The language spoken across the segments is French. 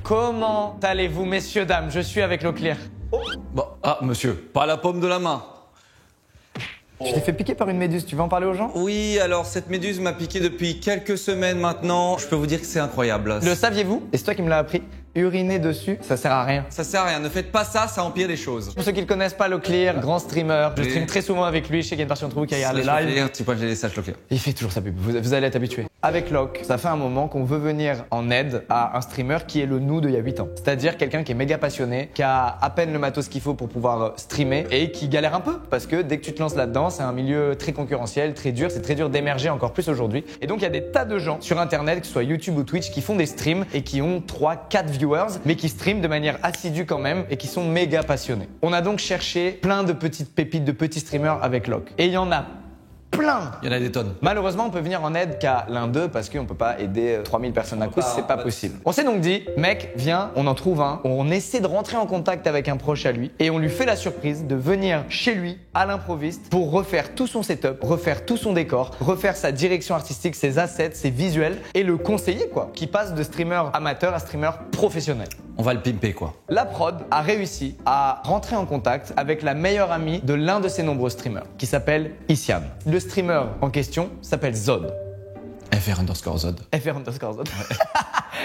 Comment allez-vous, messieurs, dames? Je suis avec l'eau claire. Bon, ah, monsieur, pas la paume de la main. Tu t'es fait piquer par une méduse, tu veux en parler aux gens? Oui, alors cette méduse m'a piqué depuis quelques semaines maintenant. Je peux vous dire que c'est incroyable. Le saviez-vous? Et c'est toi qui me l'as appris. Uriner dessus, ça sert à rien. Ça sert à rien, ne faites pas ça, ça empire les choses. Pour ceux qui ne connaissent pas Leclerc, grand streamer, je stream très souvent avec lui, je sais qu'il y a une partie d'entre vous qui regarde les lives. Tu peux les sages Leclerc. Il fait toujours sa pub, vous allez être habitués. Avec Locke, ça fait un moment qu'on veut venir en aide à un streamer qui est le nous d'il y a 8 ans. C'est-à-dire quelqu'un qui est méga passionné, qui a à peine le matos qu'il faut pour pouvoir streamer et qui galère un peu. Parce que dès que tu te lances là-dedans, c'est un milieu très concurrentiel, très dur, c'est très dur d'émerger encore plus aujourd'hui. Et donc il y a des tas de gens sur internet, que ce soit YouTube ou Twitch, qui font des streams et qui ont 3-4 viewers, mais qui streament de manière assidue quand même et qui sont méga passionnés. On a donc cherché plein de petites pépites de petits streamers avec Locke. Et il y en a plein. Il y en a des tonnes. Malheureusement, on peut venir en aide qu'à l'un d'eux parce qu'on peut pas aider 3000 personnes d'un coup, c'est pas possible. On s'est donc dit, mec, viens, on en trouve un, on essaie de rentrer en contact avec un proche à lui et on lui fait la surprise de venir chez lui à l'improviste pour refaire tout son setup, refaire tout son décor, refaire sa direction artistique, ses assets, ses visuels et le conseiller quoi, qui passe de streamer amateur à streamer professionnel. On va le pimper quoi. La prod a réussi à rentrer en contact avec la meilleure amie de l'un de ses nombreux streamers, qui s'appelle Isian. Le streamer en question s'appelle Zod. FR_Zod. FR_Zod.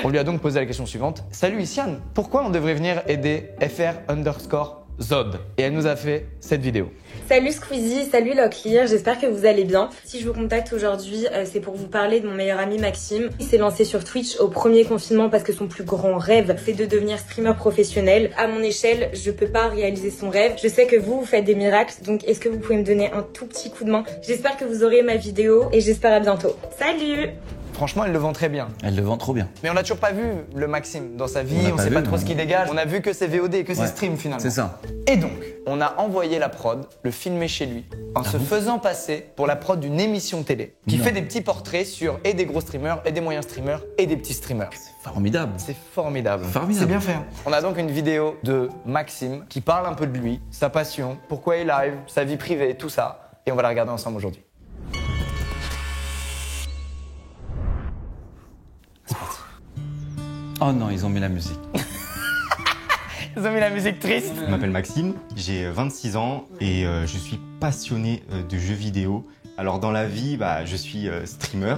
On lui a donc posé la question suivante. Salut Isian, pourquoi on devrait venir aider FR_Zod? Et elle nous a fait cette vidéo. Salut Squeezie, salut Locklear, j'espère que vous allez bien. Si je vous contacte aujourd'hui, c'est pour vous parler de mon meilleur ami Maxime. Il s'est lancé sur Twitch au premier confinement parce que son plus grand rêve, c'est de devenir streamer professionnel. À mon échelle, je peux pas réaliser son rêve. Je sais que vous faites des miracles, donc est-ce que vous pouvez me donner un tout petit coup de main? J'espère que vous aurez ma vidéo et j'espère à bientôt. Salut! Franchement, elle le vend très bien. Elle le vend trop bien. Mais on n'a toujours pas vu le Maxime dans sa vie, on sait pas trop ce qu'il dégage. On a vu que ses VOD, que ses streams finalement. C'est ça. Et donc, on a envoyé la prod, le filmer chez lui, en se faisant passer pour la prod d'une émission télé qui fait des petits portraits sur et des gros streamers, et des moyens streamers, et des petits streamers. Formidable. C'est formidable. Formidable. C'est bien fait. On a donc une vidéo de Maxime qui parle un peu de lui, sa passion, pourquoi il live, sa vie privée, tout ça. Et on va la regarder ensemble aujourd'hui. Oh non, ils ont mis la musique. Ils ont mis la musique triste. Je m'appelle Maxime, j'ai 26 ans et je suis passionné de jeux vidéo. Alors dans la vie, je suis streamer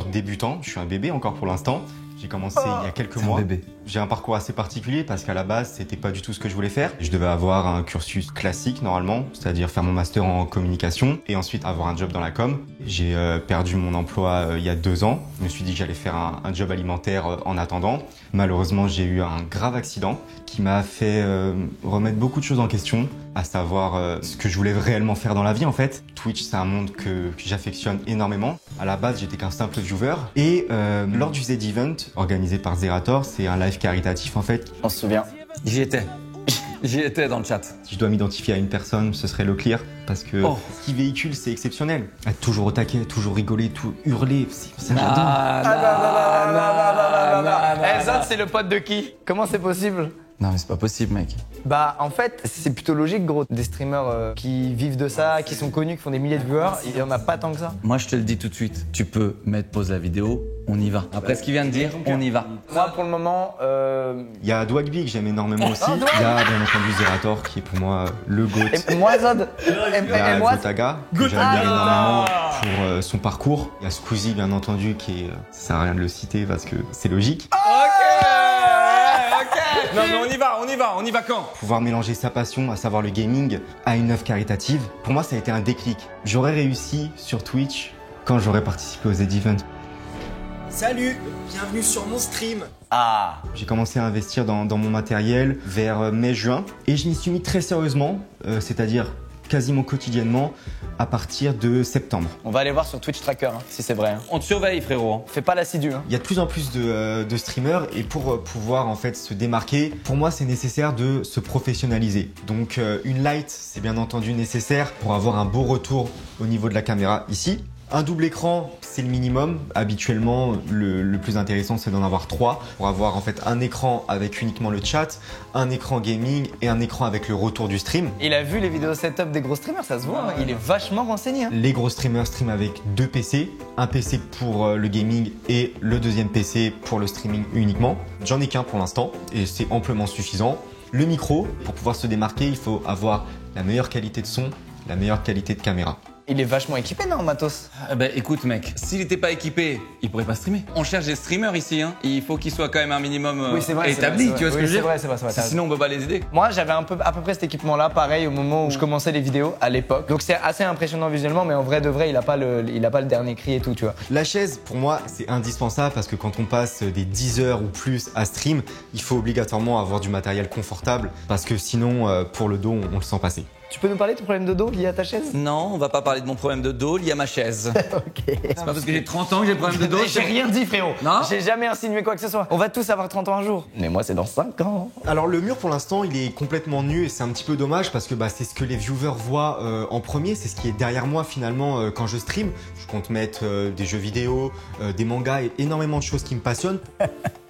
débutant, je suis un bébé encore pour l'instant. J'ai commencé il y a quelques mois. J'ai un parcours assez particulier parce qu'à la base, c'était pas du tout ce que je voulais faire. Je devais avoir un cursus classique normalement, c'est-à-dire faire mon master en communication et ensuite avoir un job dans la com. J'ai perdu mon emploi il y a 2 ans. Je me suis dit que j'allais faire un job alimentaire en attendant. Malheureusement, j'ai eu un grave accident qui m'a fait remettre beaucoup de choses en question, à savoir ce que je voulais réellement faire dans la vie en fait. Twitch, c'est un monde que j'affectionne énormément. À la base, j'étais qu'un simple viewer et lors du Z-Event organisé par Zerator, c'est un live caritatif en fait. On se souvient. J'y étais. J'y étais dans le chat. Si je dois m'identifier à une personne, ce serait Leclerc parce que ce qu'il véhicule, c'est exceptionnel. Être toujours au taquet, toujours rigoler, tout hurler, ça j'adore. Zod, c'est le pote de qui? Comment c'est possible? Non mais c'est pas possible mec. Bah en fait, c'est plutôt logique gros. Des streamers qui vivent de ça, qui sont connus, qui font des milliers de viewers, il y en a pas tant que ça. Moi je te le dis tout de suite, tu peux mettre pause la vidéo, on y va. Après ce qu'il vient de dire, on y va. Moi pour le moment... Il y a Dwagby que j'aime énormément aussi. Il y a bien entendu Zerator qui est pour moi le GOAT. Et moi Zod. Il y a Gotaga que j'admire énormément pour son parcours. Il y a Squeezie bien entendu qui est... Ça sert à rien de le citer parce que c'est logique. Non mais on y va quand? Pouvoir mélanger sa passion, à savoir le gaming, à une œuvre caritative, pour moi ça a été un déclic. J'aurais réussi sur Twitch quand j'aurais participé aux Z-Event. Salut, bienvenue sur mon stream. J'ai commencé à investir dans mon matériel vers mai-juin et je m'y suis mis très sérieusement, c'est-à-dire quasiment quotidiennement à partir de septembre. On va aller voir sur Twitch Tracker si c'est vrai. On te surveille frérot. Fais pas l'assidu. Il y a de plus en plus de streamers et pour pouvoir en fait se démarquer, pour moi c'est nécessaire de se professionnaliser. Donc une light c'est bien entendu nécessaire pour avoir un beau retour au niveau de la caméra ici. Un double écran, c'est le minimum. Habituellement, le plus intéressant, c'est d'en avoir 3 pour avoir en fait un écran avec uniquement le chat, un écran gaming et un écran avec le retour du stream. Il a vu les vidéos setup des gros streamers, ça se voit, hein. Il est vachement renseigné. Hein. Les gros streamers streament avec 2 PC, un PC pour le gaming et le deuxième PC pour le streaming uniquement. J'en ai qu'un pour l'instant et c'est amplement suffisant. Le micro, pour pouvoir se démarquer, il faut avoir la meilleure qualité de son, la meilleure qualité de caméra. Il est vachement équipé, non, Matos? Bah écoute mec, s'il était pas équipé, il pourrait pas streamer. On cherche des streamers ici, hein. Il faut qu'ils soient quand même un minimum établis, tu vois ce que je veux dire? C'est vrai. Sinon on peut pas les aider. Moi, j'avais à peu près cet équipement-là, pareil, au moment où je commençais les vidéos à l'époque. Donc c'est assez impressionnant visuellement, mais en vrai de vrai, il a pas le dernier cri et tout, tu vois. La chaise, pour moi, c'est indispensable parce que quand on passe des 10 heures ou plus à stream, il faut obligatoirement avoir du matériel confortable parce que sinon, pour le dos, on le sent passer. Tu peux nous parler de ton problème de dos lié à ta chaise? Non, on va pas parler de mon problème de dos lié à ma chaise. Ok. C'est pas parce que j'ai 30 ans que j'ai le problème de dos. J'ai rien dit, frérot. Non. J'ai jamais insinué quoi que ce soit. On va tous avoir 30 ans un jour. Mais moi, c'est dans 5 ans. Alors le mur pour l'instant il est complètement nu et c'est un petit peu dommage parce que c'est ce que les viewers voient en premier, c'est ce qui est derrière moi finalement quand je stream. Je compte mettre des jeux vidéo, des mangas et énormément de choses qui me passionnent.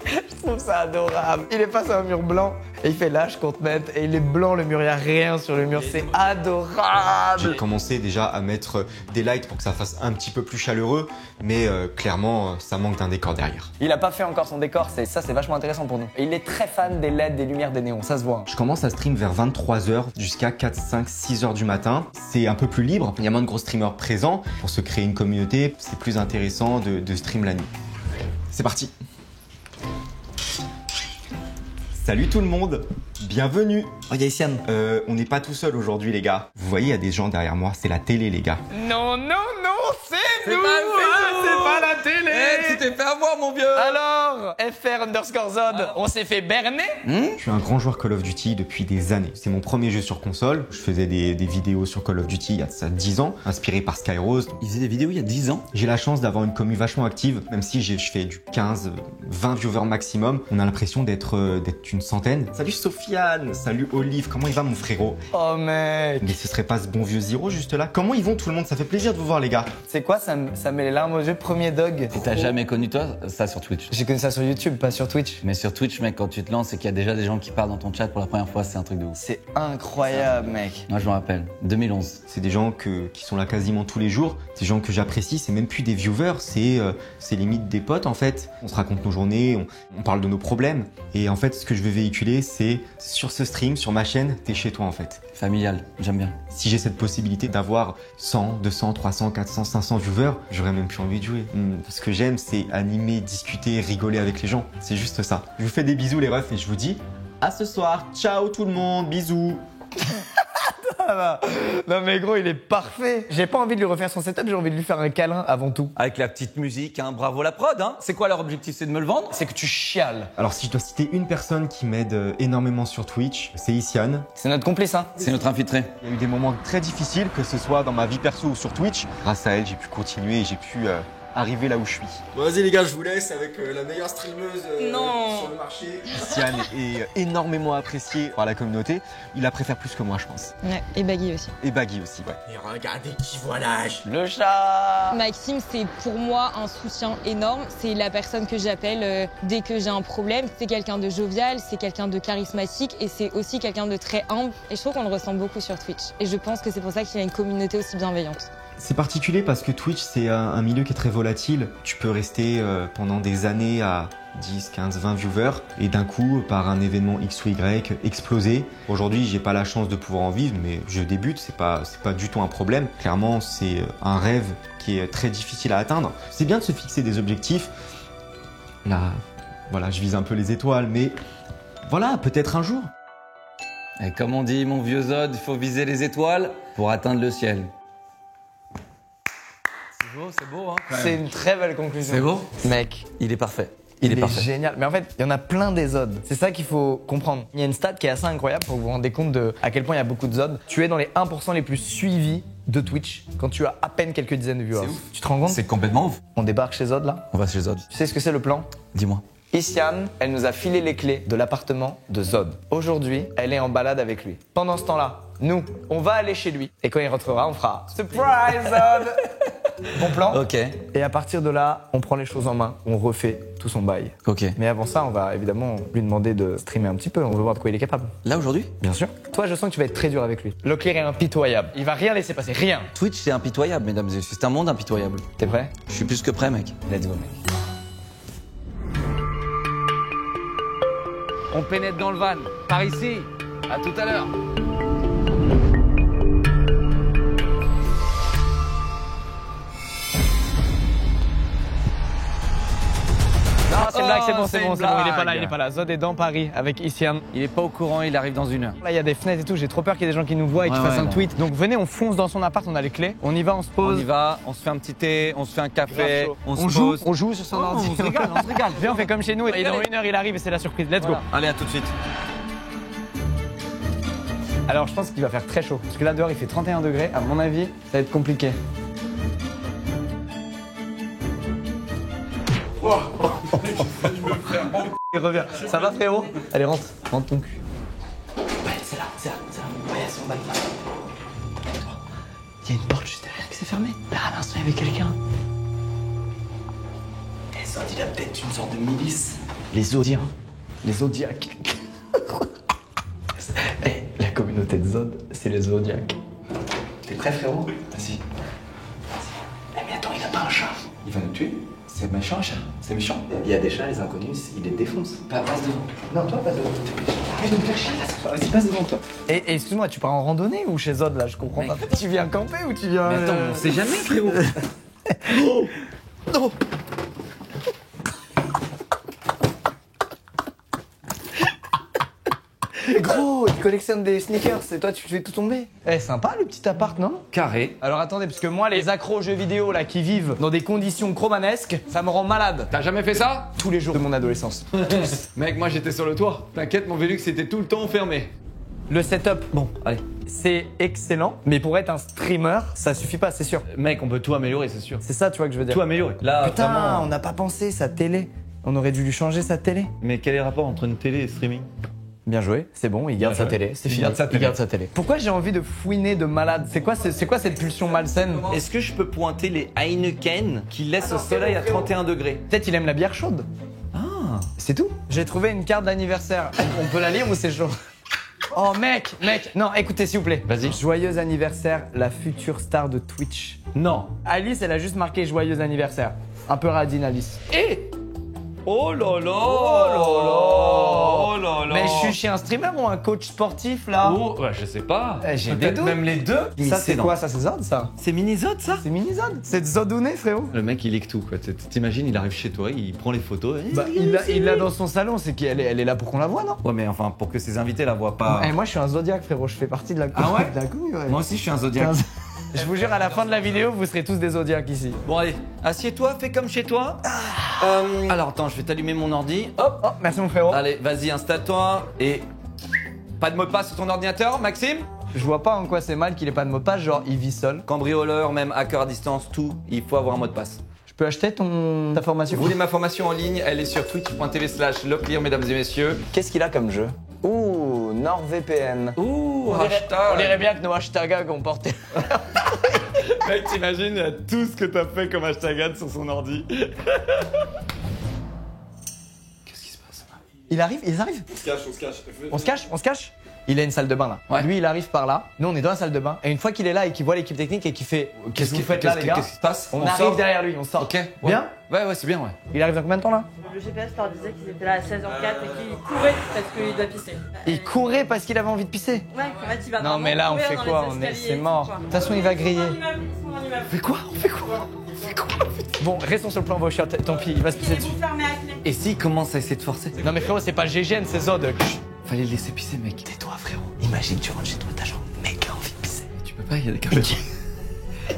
Je trouve ça adorable. Il est face à un mur blanc et il fait là, je compte mettre. Et il est blanc le mur, il n'y a rien sur le mur. C'est adorable. J'ai commencé déjà à mettre des lights pour que ça fasse un petit peu plus chaleureux, mais clairement ça manque d'un décor derrière. Il a pas fait encore son décor, c'est vachement intéressant pour nous. Et il est très fan des LED, des lumières, des néons, ça se voit. Je commence à stream vers 23h jusqu'à 4, 5, 6h du matin. C'est un peu plus libre, il y a moins de gros streamers présents. Pour se créer une communauté, c'est plus intéressant de stream la nuit. C'est parti. Salut tout le monde, bienvenue. Oh, il y a Isiane. On n'est pas tout seul aujourd'hui les gars. Vous voyez, il y a des gens derrière moi, c'est la télé les gars. Non, c'est nous. C'est pas la télé. Tu t'es fait avoir mon vieux. Alors, FR_Zod, on s'est fait berner. Je suis un grand joueur Call of Duty depuis des années. C'est mon premier jeu sur console. Je faisais des vidéos sur Call of Duty il y a ça 10 ans, inspiré par Skyrose. Il faisait des vidéos il y a 10 ans. J'ai la chance d'avoir une commu vachement active, même si je fais du 15, 20 viewers maximum. On a l'impression d'être une centaine. Salut Sofiane, salut Olive, comment il va mon frérot? Oh mec. Mais ce serait pas ce bon vieux Zero juste là? Comment ils vont tout le monde? Ça fait plaisir de vous voir les gars. C'est quoi, ça met les larmes aux yeux, premier dog. Et t'as jamais connu toi ça sur Twitch? J'ai connu ça sur YouTube, pas sur Twitch. Mais sur Twitch mec, quand tu te lances et qu'il y a déjà des gens qui parlent dans ton chat pour la première fois, c'est un truc de ouf. C'est incroyable mec. Moi je me rappelle, 2011. C'est des gens qui sont là quasiment tous les jours, des gens que j'apprécie, c'est même plus des viewers, c'est limite des potes en fait. On se raconte nos journées, on parle de nos problèmes. Et en fait, ce que je veux véhiculer, c'est sur ce stream, sur ma chaîne, t'es chez toi en fait. Familial, j'aime bien. Si j'ai cette possibilité d'avoir 100, 200, 300, 400, 500 viewers, j'aurais même plus envie de jouer. Ce que j'aime, c'est animer, discuter, rigoler avec les gens. C'est juste ça. Je vous fais des bisous les refs et je vous dis à ce soir. Ciao tout le monde, bisous. Non mais gros, il est parfait. J'ai pas envie de lui refaire son setup, j'ai envie de lui faire un câlin avant tout. Avec la petite musique, hein, bravo la prod, hein. C'est quoi leur objectif? C'est de me le vendre? C'est que tu chiales. Alors si je dois citer une personne qui m'aide énormément sur Twitch, c'est Isiane. C'est notre complice, hein. C'est notre infiltré. Il y a eu des moments très difficiles, que ce soit dans ma vie perso ou sur Twitch. Grâce à elle, j'ai pu continuer et j'ai pu arriver là où je suis. Bon, vas-y les gars, je vous laisse avec la meilleure streameuse Non. sur le marché. Isiane est énormément apprécié par la communauté. Il la préfère plus que moi, je pense. Ouais, et Baggy aussi. Et Baggy aussi, ouais. Et regardez qui voit l'âge. Le chat. Maxime, c'est pour moi un soutien énorme. C'est la personne que j'appelle dès que j'ai un problème. C'est quelqu'un de jovial, c'est quelqu'un de charismatique et c'est aussi quelqu'un de très humble. Et je trouve qu'on le ressent beaucoup sur Twitch. Et je pense que c'est pour ça qu'il a une communauté aussi bienveillante. C'est particulier parce que Twitch, c'est un milieu qui est très volatile. Tu peux rester pendant des années à 10, 15, 20 viewers et d'un coup, par un événement X ou Y, exploser. Aujourd'hui, j'ai pas la chance de pouvoir en vivre, mais je débute, c'est pas du tout un problème. Clairement, c'est un rêve qui est très difficile à atteindre. C'est bien de se fixer des objectifs. Là, voilà, je vise un peu les étoiles, mais voilà, peut-être un jour. Et comme on dit mon vieux Zod, il faut viser les étoiles pour atteindre le ciel. C'est beau, hein. C'est une très belle conclusion. C'est beau? Mec, Il est parfait. il est parfait. génial. Mais en fait, il y en a plein des zods. C'est ça qu'il faut comprendre. Il y a une stat qui est assez incroyable pour que vous vous rendez compte de à quel point il y a beaucoup de zods. Tu es dans les 1% les plus suivis de Twitch quand tu as à peine quelques dizaines de viewers. C'est ouf. Tu te rends compte? C'est complètement ouf. On débarque chez Zod là. On va chez Zod. Tu sais ce que c'est le plan? Dis-moi. Isiane, elle nous a filé les clés de l'appartement de Zod. Aujourd'hui, elle est en balade avec lui. Pendant ce temps-là, nous, on va aller chez lui. Et quand il rentrera, on fera Surprise Zod. Bon plan. Ok. Et à partir de là, on prend les choses en main, on refait tout son bail. Ok. Mais avant ça, on va évidemment lui demander de streamer un petit peu, on veut voir de quoi il est capable. Là aujourd'hui? Bien sûr. Toi, je sens que tu vas être très dur avec lui. Locklear est impitoyable. Il va rien laisser passer, rien. Twitch, c'est impitoyable, mesdames et messieurs. C'est un monde impitoyable. T'es prêt? Je suis plus que prêt, mec. Let's go, mec. On pénètre dans le van. Par ici. À tout à l'heure. Non, c'est une blague, c'est bon, c'est bon, il est pas là. Zod est dans Paris avec Isiam. Il est pas au courant, il arrive dans 1 heure. Là, il y a des fenêtres et tout, j'ai trop peur qu'il y ait des gens qui nous voient et qu'ils fassent un tweet. Donc venez, on fonce dans son appart, on a les clés. On y va, on se pose. On y va, on se fait un petit thé, on se fait un café, on se joue, pose. on joue sur son ordi. On se régale, on se régale. Viens, on fait comme chez nous, et dans 1 heure, il arrive et c'est la surprise. Let's go. Allez, à tout de suite. Alors, je pense qu'il va faire très chaud. Parce que là, dehors, il fait 31 degrés. À mon avis, ça va être compliqué. Il revient. Ça va, frérot? Allez, rentre ton cul. Ouais, c'est là. Ouais, c'est en bas. Il y a une porte juste derrière qui s'est fermée. Là, à l'instant, il y avait quelqu'un. Et ça, il a peut-être une sorte de milice. Les Zodiens. Les Zodiacs. Eh, la communauté de Zod, c'est les Zodiacs. T'es prêt, frérot? Vas-y. Eh, mais attends, il a pas un chat. Il va nous tuer? C'est méchant, un chat. C'est méchant. Il y a des chats, les inconnus, ils les défoncent. Passe devant. Non, toi, passe devant. Arrête de me faire chier, là. Vas-y, passe devant, toi. Et excuse-moi, tu pars en randonnée ou chez Zod, là? Je comprends pas. Tu viens camper ou tu viens... Mais attends, on sait jamais, frérot. Oh. Non. Gros, il collectionne des sneakers et toi tu fais tout tomber. Eh, sympa le petit appart, non? Carré. Alors attendez, parce que moi, les accros aux jeux vidéo là qui vivent dans des conditions chromanesques, ça me rend malade. T'as jamais fait ça? Tous les jours de mon adolescence. Mec, moi j'étais sur le toit. T'inquiète, mon Velux était tout le temps fermé. Le setup, bon, allez, c'est excellent, mais pour être un streamer, ça suffit pas, c'est sûr. Mec, on peut tout améliorer, c'est sûr. C'est ça, tu vois, que je veux dire. Tout améliorer. Là, Putain, vraiment... on n'a pas pensé, sa télé. On aurait dû lui changer sa télé. Mais quel est le rapport entre une télé et streaming? Bien joué, c'est bon, il garde sa télé, c'est fini. Il garde sa télé. Pourquoi j'ai envie de fouiner de malade? C'est quoi cette pulsion malsaine? Est-ce que je peux pointer les Heineken qui laissent au soleil à 31 degrés? Peut-être il aime la bière chaude. Ah. C'est tout. J'ai trouvé une carte d'anniversaire. On peut la lire ou c'est chaud? Oh mec, non, écoutez s'il vous plaît. Vas-y. Joyeux anniversaire, la future star de Twitch. Non. Alice, elle a juste marqué joyeux anniversaire. Un peu radine, Alice. Et oh là là. Oh là là. Oh là là. Mais je suis chez un streamer ou un coach sportif là? Oh, bah, je sais pas. J'ai des Peut-être doutes. même les deux. Ça c'est quoi? Ça c'est Zod ça? C'est Minizod ça? C'est Minizod. C'est Zodouné frérot. Le mec il est que tout quoi. T'imagines, il arrive chez toi, il prend les photos. Bah, il l'a dans son salon, c'est qu'elle est là pour qu'on la voit, non? Ouais mais enfin pour que ses invités la voient pas. Et moi je suis un Zodiac frérot, je fais partie de la Ah ouais? de la commu, ouais. Moi aussi je suis un Zodiac. Je vous jure, à la fin de la vidéo, vous serez tous des Zodiacs ici. Bon allez, assieds-toi, fais comme chez toi. Alors attends, je vais t'allumer mon ordi. Hop, hop, merci mon frérot. Allez, vas-y, installe-toi et... Pas de mot de passe sur ton ordinateur, Maxime? Je vois pas en quoi c'est mal qu'il ait pas de mot de passe, genre il vit seul. Cambrioleur, même hacker à distance, tout, il faut avoir un mot de passe. Je peux acheter ta formation? Vous voulez ma formation en ligne? Elle est sur twitch.tv/Locklear, mesdames et messieurs. Qu'est-ce qu'il a comme jeu? Ouh, NordVPN. Ouh, on dirait bien que nos hashtags comportaient. Mec, t'imagines tout ce que t'as fait comme hashtag sur son ordi. Qu'est-ce qui se passe? Ils arrivent? On se cache? Il a une salle de bain là. Ouais. Lui, il arrive par là. Nous, on est dans la salle de bain. Et une fois qu'il est là et qu'il voit l'équipe technique et qu'il fait qu'est-ce que vous faites là, les gars? Qu'est-ce qui se passe? On arrive derrière lui, on sort. Ok. Ouais. Bien? Ouais, c'est bien, ouais. Il arrive dans combien de temps là? Le GPS leur disait qu'ils étaient là à 16h04 et qu'ils couraient parce qu'il doit pisser. Il courait parce qu'il avait envie de pisser. Ouais, en fait, il va Non, mais là, on fait quoi? C'est mort. De toute façon, il va griller. On fait quoi? Bon, restons sur le plan Vauchard, tant pis, il va se pisser dessus. Et s'il commence à essayer de forcer? Non, mais frérot, c'est pas GGN, c'est Zod. Fallait le laisser pisser, mec. Tais-toi, frérot. Imagine, tu rentres chez toi, t'as genre, mec a envie de pisser. Tu peux pas, il y a des caméras.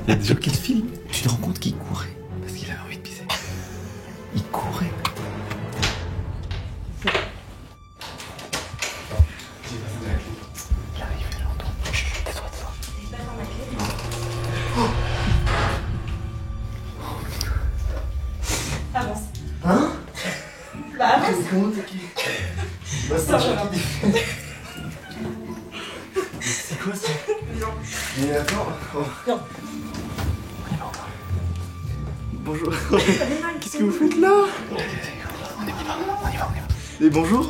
Il y a des gens qui te filment. Tu te rends compte qu'il courait parce qu'il avait envie de pisser. Il courait. Il arrive, il l'entend. Chut, tais-toi. Avance. Hein? Bah avance. Comment t'es qui? Bah ça, c'est quoi ça? Mais attends. Oh. bonjour. Qu'est-ce que vous faites là? On y va. Et bonjour.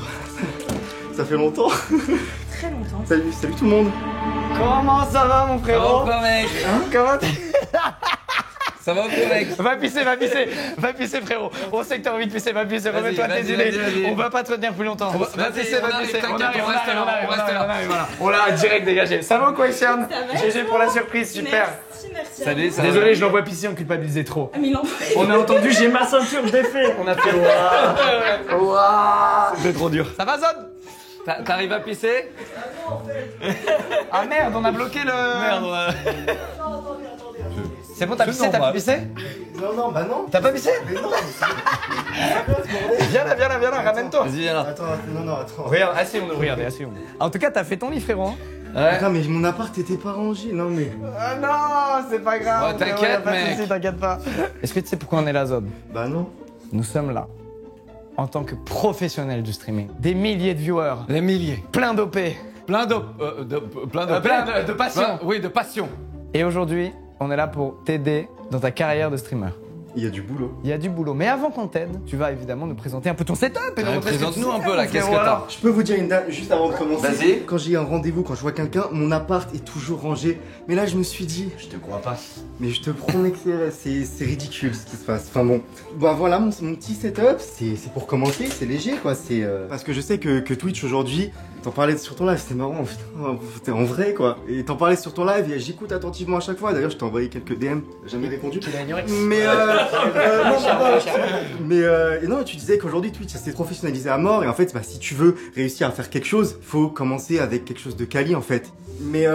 Ça fait longtemps. Très longtemps. Salut tout le monde. Comment ça va mon frérot? Comment mec? Comment Ça va ou quoi mec? Va pisser frérot. On sait que t'as envie de pisser, va pisser, remets-toi tes idées. On va pas te retenir plus longtemps. Va pisser. On arrive, voilà. On l'a direct dégagé. Ça va ou quoi Xian? GG pour la surprise, super. Merci. Salut, ça va. Désolé, je l'envoie pisser, on culpabilisait trop. Ah, mais non. On a entendu, j'ai ma ceinture, je l'ai fait. On a fait waouh. C'est trop dur. Ça va Zod? T'arrives à pisser? Ah merde, on a bloqué le... Merde, C'est bon, t'as pissé, t'as pu pisser? Non, bah non. T'as pas pissé? Mais non, Viens là, ramène-toi. Vas-y, viens là. Attends. Regarde, asseyons-nous, regardez, asseyons-nous. En tout cas, t'as fait ton lit, frérot. Ouais. Attends, mais mon appart était pas rangé, non mais... Ah non, c'est pas grave. Ouais, t'inquiète, mec. T'inquiète pas. Est-ce que tu sais pourquoi on est là, Zod? Bah non. Nous sommes là en tant que professionnels du streaming. Des milliers de viewers, Des milliers. plein d'OP, Plein de passion. Oui, de passion. Et aujourd'hui, on est là pour t'aider dans ta carrière de streamer. Il y a du boulot. Il y a du boulot. Mais avant qu'on t'aide, tu vas évidemment nous présenter un peu ton setup. Et nous montrer ce que Présente-nous tu un sais peu là, faire, qu'est-ce que frérot, t'as? alors. Je peux vous dire une date juste avant de commencer. Vas-y. Quand j'ai un rendez-vous, quand je vois quelqu'un, mon appart est toujours rangé. Mais là, je me suis dit, Je te crois pas. mais je te promets que c'est ridicule ce qui se passe. Enfin bon, bah voilà mon petit setup. C'est pour commencer, c'est léger quoi. C'est parce que je sais que Twitch aujourd'hui, t'en parlais sur ton live, c'était marrant. Putain, t'es en vrai quoi. Et t'en parlais sur ton live et j'écoute attentivement à chaque fois. D'ailleurs, je t'ai envoyé quelques DM, jamais répondu. Mais et non, tu disais qu'aujourd'hui Twitch s'est professionnalisé à mort et en fait, bah, si tu veux réussir à faire quelque chose, faut commencer avec quelque chose de quali en fait. Mais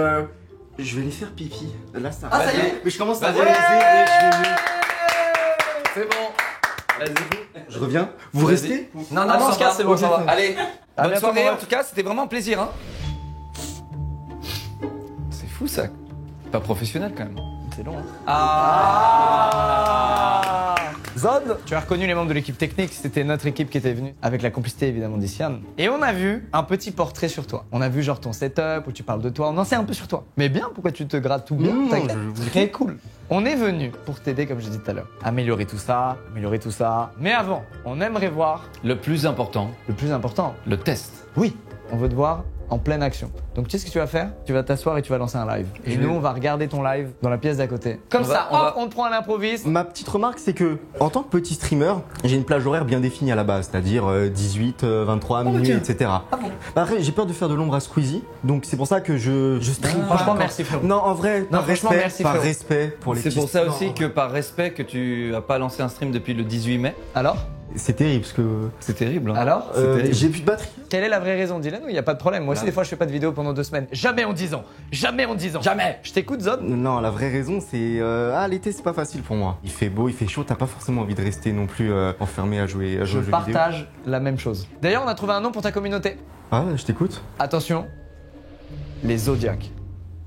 je vais aller faire pipi. Là, ça. Ah, ça y est. Mais je commence à Vas-y. réaliser. et je vais- C'est bon. Vas-y. Je reviens. Vous Vas-y. restez? Non, Ah non, on se casse, c'est bon, ça va. Allez, À bonne bientôt, soirée mon en ref. tout cas, c'était vraiment un plaisir. Hein. C'est fou ça. Pas professionnel quand même. C'est long. Ah. Zod, tu as reconnu les membres de l'équipe technique, c'était notre équipe qui était venue, avec la complicité évidemment d'Isian. Et on a vu un petit portrait sur toi. On a vu genre ton setup, où tu parles de toi, on en sait un peu sur toi. Mais bien, pourquoi tu te grattes tout bien? Non, T'inquiète. je- C'est très cool. On est venu pour t'aider, comme je disais tout à l'heure. Améliorer tout ça. Mais avant, on aimerait voir Le plus important, le plus important. le test. Oui, on veut te voir en pleine action. Donc tu sais ce que tu vas faire? Tu vas t'asseoir et tu vas lancer un live. Et Je nous, vais- on va regarder ton live dans la pièce d'à côté. Comme On ça, va- on va- on te prend à l'improviste. Ma petite remarque, c'est que en tant que petit streamer, j'ai une plage horaire bien définie à la base, c'est-à-dire 18, 23, minuit, tiens. etc. Bah, après, j'ai peur de faire de l'ombre à Squeezie, donc c'est pour ça que je stream pas. Franchement, quand- merci frérot. Non, en vrai, Non, par franchement, respect, merci, par frérot. respect pour les C'est petits pour ça streamers. aussi que par respect que tu as pas lancé un stream depuis le 18 mai. Alors C'est terrible parce que C'est terrible. Hein. Alors C'est terrible. j'ai plus de batterie. Quelle est la vraie raison? Dis-la-nous, il n'y a pas de problème. Moi aussi, des fois, je fais pas de vidéo pendant 2 semaines. Jamais en 10 ans. Jamais en 10 ans. Jamais. Je t'écoute, Zod. Non, la vraie raison, c'est l'été, c'est pas facile pour moi. Il fait beau, il fait chaud, t'as pas forcément envie de rester non plus enfermé à jouer aux Je jeux vidéo. partage la même chose. D'ailleurs, on a trouvé un nom pour ta communauté. Ah, je t'écoute. Attention, les Zodiacs.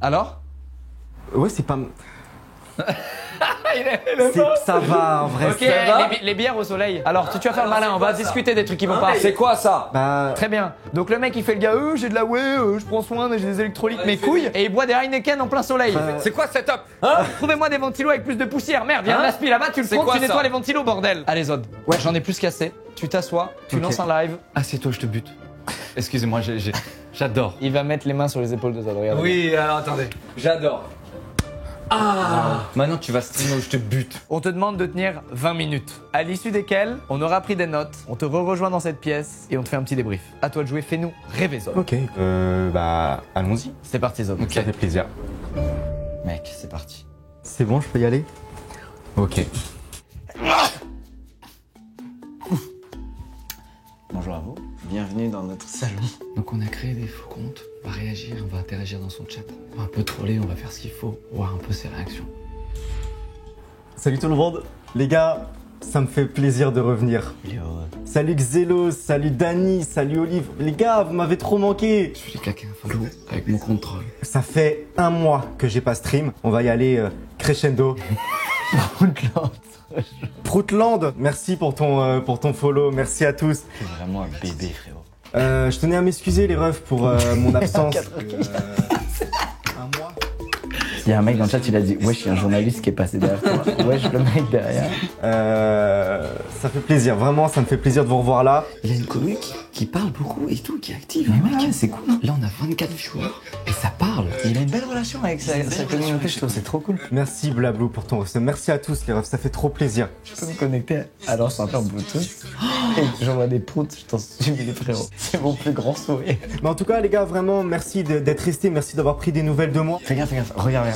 Alors Ouais, c'est pas. Ça va, en vrai. Ok, ça va. les bières au soleil. Alors, tu vas faire le malin, on va discuter des trucs qui vont pas. C'est quoi ça? Bah, Très bien. Donc, le mec, il fait le gars, j'ai de la whey, je prends soin, j'ai des électrolytes, mes couilles, et il boit des Heineken en plein soleil. C'est quoi cette setup? Trouvez-moi des ventilos avec plus de poussière. Merde, il y a un aspi là-bas, tu le C'est prends, quoi tu nettoies ça les ventilos, bordel. Allez, Zod. Ouais, j'en ai plus qu'assez. Tu t'assois, tu Ok. lances un live. Ah, c'est toi, je te bute. Excusez-moi, j'adore. Il va mettre les mains sur les épaules de Zod. Regarde. Oui, alors attendez. J'adore. Ah. Maintenant, tu vas streamer où je te bute. On te demande de tenir 20 minutes, à l'issue desquelles on aura pris des notes, on te rejoint dans cette pièce et on te fait un petit débrief. À toi de jouer, fais-nous rêver, Zod. ok. Bah, allons-y. C'est parti, Zod. Ok. Ça fait plaisir. Mec, c'est parti. C'est bon, je peux y aller? Ok. Bonjour à vous, bienvenue dans notre salon. Donc on a créé des faux comptes, on va réagir, on va interagir dans son chat, on va un peu troller, on va faire ce qu'il faut, voir un peu ses réactions. Salut tout le monde. Les gars, ça me fait plaisir de revenir. Salut Xelos, salut Dani, salut Olive. Les gars, vous m'avez trop manqué. Je vais claquer un follow avec mon contrôle. Ça fait 1 mois que j'ai pas stream. On va y aller crescendo. Proutland, merci pour ton follow. Merci à tous. C'est vraiment un bébé, frérot. Je tenais à m'excuser les refs pour mon absence. 1 mois. Il y a un mec dans le chat, il a dit wesh, il y a un journaliste qui est passé derrière toi. Wesh, le mec derrière. Ça fait plaisir, vraiment, ça me fait plaisir de vous revoir là. Il y a une commu qui parle beaucoup et tout, qui est active. Mais mec, c'est cool. Là, on a 24 viewers et ça parle. Il a une belle relation avec sa communauté, je trouve, c'est trop cool. Merci Blablou pour ton reste. Merci à tous les refs, ça fait trop plaisir. Je peux me connecter à l'enceinte Bluetooth et j'envoie des proutes, je t'en supplie les frérots. C'est mon plus grand sourire. Mais en tout cas les gars, vraiment merci d'être restés, merci d'avoir pris des nouvelles de moi. Fais gaffe, regarde.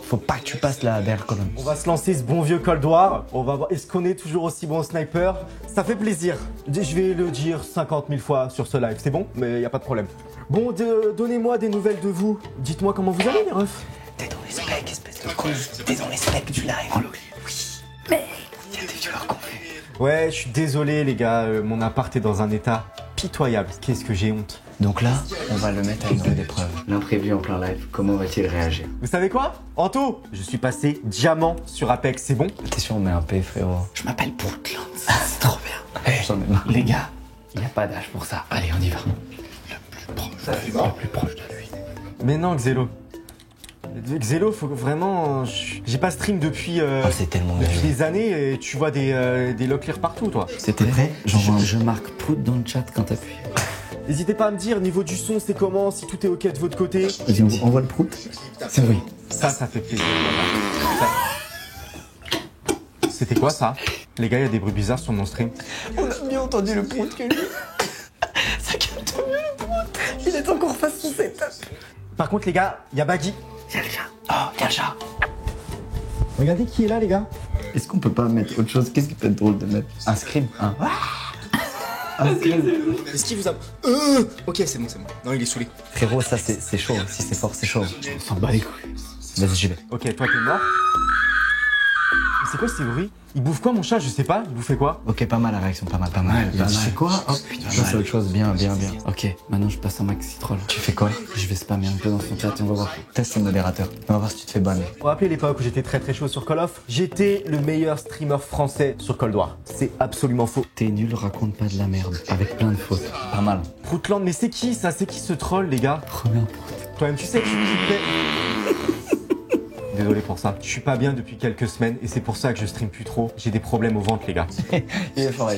Faut pas que tu passes là derrière colonne. On va se lancer ce bon vieux Cold War. On va voir, est-ce qu'on est toujours aussi bon sniper? Ça fait plaisir. Je vais le dire 50 000 fois sur ce live, c'est bon? Mais y a pas de problème. Bon, donnez-moi des nouvelles de vous. Dites-moi comment vous allez les refs. T'es dans les specs, espèce de con. T'es dans les specs du live. Oh, oui. Mais il y a des viewers confus. Ouais, je suis désolé les gars, mon appart est dans un état pitoyable. Qu'est-ce que j'ai honte. Donc là, on va le mettre à une rude épreuve. L'imprévu en plein live, comment va-t-il réagir? Vous savez quoi? Anto, je suis passé diamant sur Apex, c'est bon? T'es sûr on met un P, frérot? Je m'appelle Portland, c'est trop bien. Hey, j'en ai marre. Les gars, il n'y a pas d'âge pour ça. Allez, on y va. Le plus proche de lui. Mais non, Xelo. Xelo, faut vraiment... J'ai pas stream depuis, c'est tellement depuis des années et tu vois des locklears partout, toi. C'était vrai? Je marque prout dans le chat quand t'appuies. N'hésitez pas à me dire, niveau du son, c'est comment, si tout est ok de votre côté. Vas-y, on voit le prout. C'est vrai. Ça fait plaisir. C'était quoi ça? Les gars, il y a des bruits bizarres sur mon stream. On a mieux entendu le prout que lui. Ça capte mieux le prout. Il est encore face sous cette tape. Par contre, les gars, il y a Baggy. Y'a le chat. Oh, y'a le chat. Regardez qui est là, les gars. Est-ce qu'on peut pas mettre autre chose? Qu'est-ce qui peut être drôle de mettre? Un scream. Est-ce qu'il vous a... Ok, c'est bon. Non, il est saoulé. Frérot, ça c'est chaud. Si c'est fort, c'est chaud. On s'en bat les couilles. Vas-y, j'y vais. Ok, toi t'es mort. Mais c'est quoi ces bruits? Il bouffe quoi mon chat? Je sais pas, il bouffait quoi? Ok, pas mal la réaction, pas mal. Il a dit c'est quoi? Oh putain, Ça c'est autre chose, bien. Ok, maintenant je passe en maxi troll. Tu fais quoi? Je vais spammer un peu dans son chat et on va voir. Teste le modérateur. On va voir si tu te fais ban. Vous vous rappelez l'époque où j'étais très chaud sur Call of? J'étais le meilleur streamer français sur Cold War. C'est absolument faux. T'es nul, raconte pas de la merde. Avec plein de fautes. Pas mal. Proutland, mais c'est qui ça? C'est qui ce troll les gars? Première prout. Toi-même tu sais que je suis Désolé pour ça. Je suis pas bien depuis quelques semaines et c'est pour ça que je stream plus trop. J'ai des problèmes au ventre les gars. Il est fort.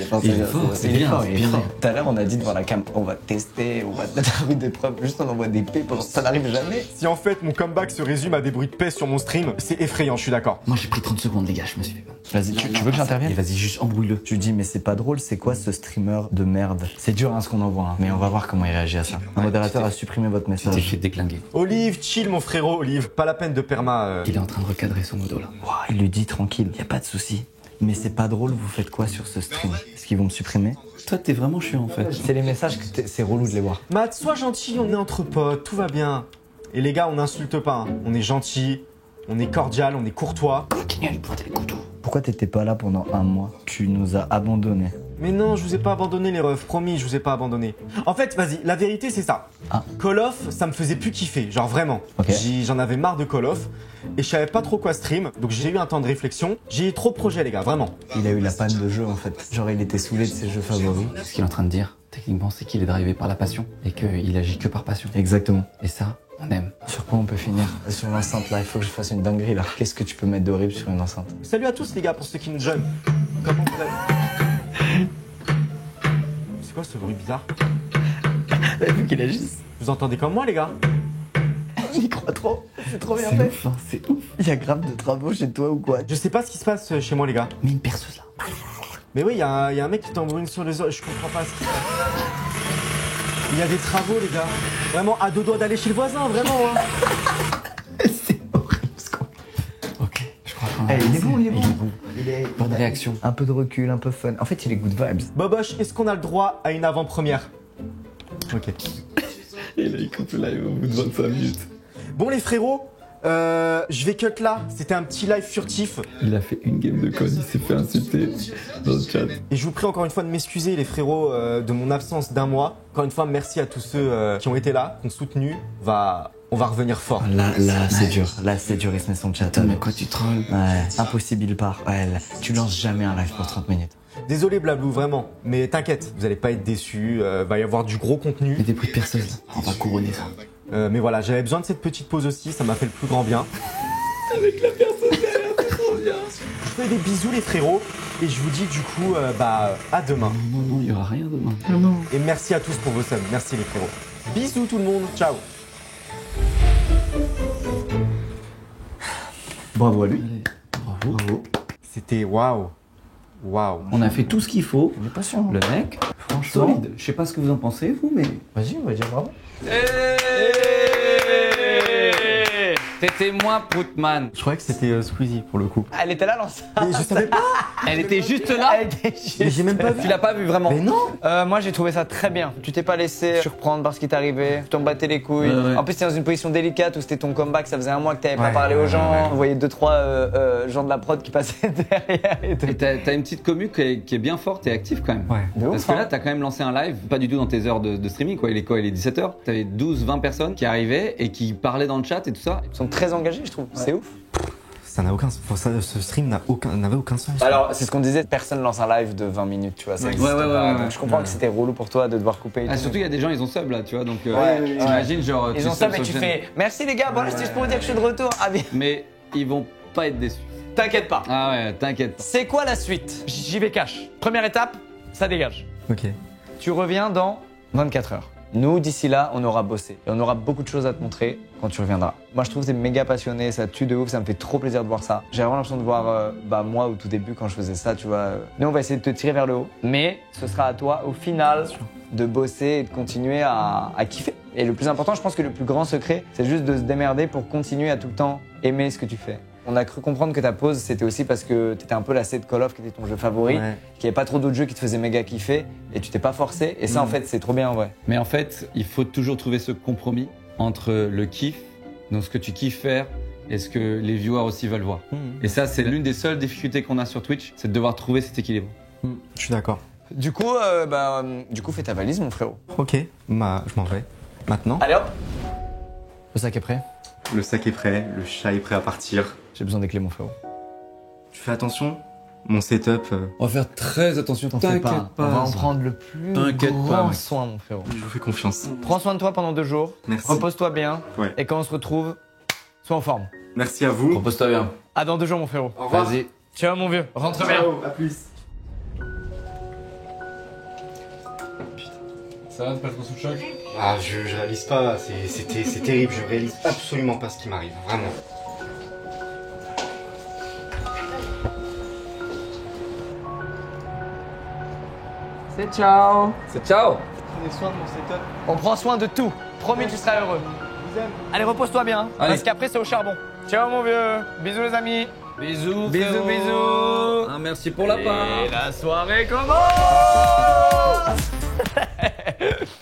C'est bien. Tout à l'heure on a dit devant la cam, on va tester, on va mettre la rude d'épreuve, juste on envoie des P pendant ça n'arrive jamais. Si en fait mon comeback se résume à des bruits de paix sur mon stream, c'est effrayant, je suis d'accord. Moi j'ai pris 30 secondes les gars, je me suis fait. Vas-y, tu veux que j'intervienne? Vas-y, juste embrouille-le. Tu dis mais c'est pas drôle, c'est quoi ce streamer de merde? C'est dur ce qu'on envoie, mais on va voir comment il réagit à ça. Le modérateur a supprimé votre message. T'es fait déglinguer. Olive, chill mon frérot, Olive. Pas la peine de perma. Il est en train de recadrer son modo là. Wow, il lui dit tranquille, y a pas de souci. Mais c'est pas drôle, vous faites quoi sur ce stream? Est-ce qu'ils vont me supprimer? Toi t'es vraiment chiant en fait. C'est les messages que c'est relou de les voir. Matt, sois gentil, on est entre potes, tout va bien. Et les gars, on n'insulte pas, hein. On est gentil, on est cordial, on est courtois. Continue à lui pointer les couteaux. Pourquoi t'étais pas là pendant un mois? Tu nous as abandonnés. Mais non, je vous ai pas abandonné les refs, promis, je vous ai pas abandonné. En fait, vas-y, la vérité c'est ça. Ah. Call of, ça me faisait plus kiffer, genre vraiment. Ok. J'en avais marre de Call of et je savais pas trop quoi stream, donc j'ai eu un temps de réflexion. J'ai eu trop de projets les gars, vraiment. Il a eu la panne de jeu en fait. Genre il était saoulé de ses jeux favoris. Ce qu'il est en train de dire, techniquement, c'est qu'il est drivé par la passion et qu'il agit que par passion. Exactement. Et ça, on aime. Sur quoi on peut finir? Sur l'enceinte là, il faut que je fasse une dinguerie là. Qu'est-ce que tu peux mettre d'horrible sur une enceinte? Salut à tous les gars pour ceux qui nous joignent. Comment vous allez? C'est quoi ce bruit bizarre? Vu qu'il agisse. Vous entendez comme moi les gars? Il croit trop. C'est trop bien C'est fait. ouf, hein, c'est ouf. Il y a grave de travaux chez toi ou quoi? Je sais pas ce qui se passe chez moi les gars. Mais une perceuse là. Mais oui, il y a un mec qui t'embrouille sur les oreilles, je comprends pas ce qui se passe. Il y a des travaux les gars. Vraiment à deux doigts d'aller chez le voisin, vraiment hein. C'est horrible ce qu'on... Ok, je crois qu'on a il est bon, il est avancé. bon. Il est... Bonne réaction. Un peu de recul, un peu fun. En fait, il est good vibes. Boboche, est-ce qu'on a le droit à une avant-première? Ok. Et là, il coupe le live au bout de 25 minutes. Bon les frérots, je vais cut là. C'était un petit live furtif. Il a fait une game de code, il s'est fait insulter dans le chat. Et je vous prie encore une fois de m'excuser les frérots de mon absence d'un mois. Encore une fois, merci à tous ceux qui ont été là, qui ont soutenu. On va revenir fort. Là, c'est dur. Là, c'est dur, il se met son chat. Attends, mais quoi, tu trolls? Ouais, impossible, il part. Ouais, là, tu lances jamais un live pour 30 minutes. Désolé Blablou, vraiment. Mais t'inquiète, vous allez pas être déçus. Va y avoir du gros contenu. Mais des bruits de perceuse là. On va couronner ça. Mais voilà, j'avais besoin de cette petite pause aussi, ça m'a fait le plus grand bien. Avec la personne derrière, c'est trop bien. Je vous fais des bisous les frérots et je vous dis du coup à demain. Non, il n'y aura rien demain. Et merci à tous pour vos subs, merci les frérots. Bisous tout le monde, ciao. Bravo à lui. Bravo. C'était waouh. On a fait tout ce qu'il faut. J'ai pas sûr. Le mec, franchement, solide. Je sais pas ce que vous en pensez, vous, mais... Vas-y, on va dire bravo. C'était moi, Proutman. Je croyais que c'était Squeezie pour le coup. Elle était là, Lance. Mais je savais pas. Elle était juste là. Elle était juste... Mais j'ai même pas vu. Tu l'as pas vu vraiment? Mais non. Moi j'ai trouvé ça très bien. Tu t'es pas laissé surprendre par ce qui t'est arrivé, tu t'en battais les couilles. Ouais. En plus t'es dans une position délicate où c'était ton comeback, ça faisait un mois que t'avais pas Ouais, parlé aux gens. ouais. On voyait 2-3 gens de la prod qui passaient derrière et tout. Et t'as une petite commu qui est bien forte et active quand même. Ouais. De ouf, Parce que hein. là, t'as quand même lancé un live, pas du tout dans tes heures de streaming, quoi. Il est 17h. T'avais 12-20 personnes qui arrivaient et qui parlaient dans le chat et tout ça. Ils sont très engagés, je trouve. C'est ouf. Ça n'a aucun sens. Ce stream n'avait aucun sens. Alors, c'est ce qu'on disait, personne lance un live de 20 minutes, tu vois. Ça existe Ouais, pas. ouais. Donc, je comprends que c'était relou pour toi de devoir couper. Et tout. Surtout, il y a des gens, ils ont sub là, tu vois. Donc, Ouais. t'imagines, genre. Ils tu ont ça, sub mais sur tu chaîne. fais merci les gars, bon là c'était juste pour vous dire que je suis de retour. Ah, bien. Mais ils vont pas être déçus. T'inquiète pas. Ah ouais, t'inquiète pas. C'est quoi la suite? J'y vais cash. Première étape, ça dégage. Ok. Tu reviens dans 24 heures. Nous, d'ici là, on aura bossé. Et on aura beaucoup de choses à te montrer quand tu reviendras. Moi, je trouve que t'es méga passionné, ça tue de ouf, ça me fait trop plaisir de voir ça. J'ai vraiment l'impression de voir, moi, au tout début, quand je faisais ça, tu vois. Nous, on va essayer de te tirer vers le haut. Mais ce sera à toi, au final, de bosser et de continuer à kiffer. Et le plus important, je pense que le plus grand secret, c'est juste de se démerder pour continuer à tout le temps aimer ce que tu fais. On a cru comprendre que ta pause, c'était aussi parce que t'étais un peu lassé de Call of, qui était ton jeu favori, Ouais. qu'il n'y avait pas trop d'autres jeux qui te faisaient méga kiffer, et tu t'es pas forcé. Et ça, en fait, c'est trop bien en vrai. Mais en fait, il faut toujours trouver ce compromis entre le kiff, donc ce que tu kiffes faire, et ce que les viewers aussi veulent voir. Et ça, c'est l'une des seules difficultés qu'on a sur Twitch, c'est de devoir trouver cet équilibre. Je suis d'accord. Du coup, fais ta valise, mon frérot. Ok. Je m'en vais. Maintenant. Allez hop. Le sac est prêt. Le sac est prêt, le chat est prêt à partir. J'ai besoin des clés, mon frérot. Tu fais attention. Mon setup. On va faire très attention, T'inquiète pas. On va en prendre le plus grand soin, mon frérot. Je vous fais confiance. Prends soin de toi pendant 2 jours. Merci. Repose-toi bien. Ouais. Et quand on se retrouve, sois en forme. Merci à vous. Repose-toi bien. À dans 2 jours, mon frérot. Au revoir. Vas-y. Ciao, mon vieux. Rentre bien. Ciao, à plus. Ça va, t'es pas trop sous le choc? Ah, je réalise pas, c'est terrible, je réalise absolument pas ce qui m'arrive, vraiment. C'est ciao. C'est ciao. Prenez soin de mon setup. On prend soin de tout. Promis, tu seras heureux. Je vous aime. Allez, repose-toi bien. Allez. Parce qu'après, c'est au charbon. Ciao, mon vieux. Bisous, les amis. Bisous, Bisous, frérot. bisous. Un merci pour la part. Et la soirée commence.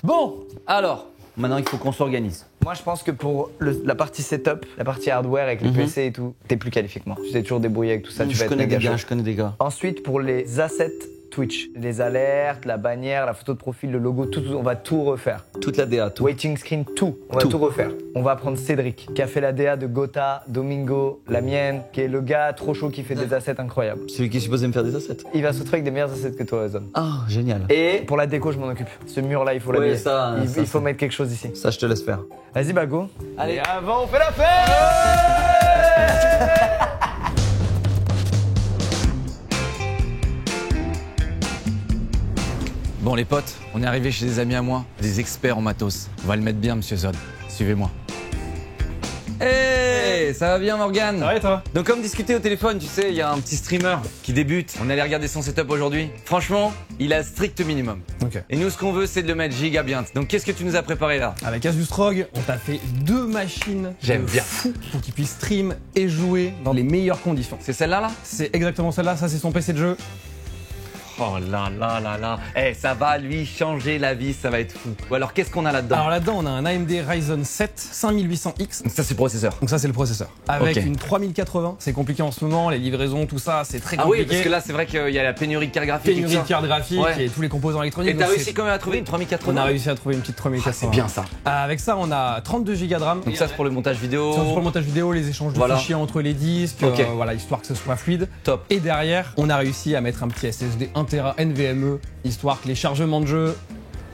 Bon, alors, maintenant il faut qu'on s'organise. Moi, je pense que pour la partie setup, la partie hardware avec les PC et tout, t'es plus qualifié que moi. Tu t'es toujours débrouillé avec tout ça, tu vas Je être connais méga des gars, chaud. je connais des gars. Ensuite, pour les assets Twitch, les alertes, la bannière, la photo de profil, le logo, tout, on va tout refaire. Toute la DA, tout. Waiting screen, tout. On va Tout. tout refaire. On va prendre Cédric, qui a fait la DA de Gotha, Domingo, la mienne, qui est le gars trop chaud qui fait des assets incroyables. Celui qui est supposé me faire des assets. Il va se retrouver avec des meilleurs assets que toi, Ozone. Ah, génial. Et pour la déco, je m'en occupe. Ce mur-là, il faut l'habiller. ça, Il ça, faut mettre quelque chose ici. Ça, je te laisse faire. Vas-y, Bago. Allez. Et avant, on fait la fête. Bon, les potes, on est arrivé chez des amis à moi, des experts en matos. On va le mettre bien, monsieur Zod. Suivez-moi. Hey, ça va bien, Morgane? Ça va et toi? Donc, comme discuté au téléphone, tu sais, il y a un petit streamer qui débute. On allait regarder son setup aujourd'hui. Franchement, il a strict minimum. Ok. Et nous, ce qu'on veut, c'est de le mettre giga bien. Donc, qu'est-ce que tu nous as préparé là? Avec Asus ROG, on t'a fait 2 machines J'aime de bien. fou pour qu'il puisse stream et jouer dans les meilleures conditions. C'est celle-là, là? C'est exactement celle-là, ça c'est son PC de jeu. Oh là là là là. Eh, ça va lui changer la vie, ça va être fou. Ou alors, qu'est-ce qu'on a là-dedans? Alors là-dedans, on a un AMD Ryzen 7 5800X. Donc ça, c'est le processeur. Donc ça c'est le processeur. Avec Ok. une 3080, c'est compliqué en ce moment, les livraisons, tout ça, c'est très Ah compliqué. oui, parce que là, c'est vrai qu'il y a la pénurie de cartes graphiques. pénurie et de tout ça. cartes graphiques Ouais. et tous les composants électroniques. Et t'as donc réussi c'est- quand même à trouver une 3080? On a réussi à trouver une petite 3080. C'est bien ça. Avec ça, on a 32 Go de RAM. Donc ça, c'est pour le montage vidéo. C'est pour le montage vidéo, les échanges de Voilà. fichiers entre les disques, Ok. voilà, histoire que ce soit fluide. Top. Et derrière, on a réussi à mettre un petit SSD 1 Tera NVMe, histoire que les chargements de jeu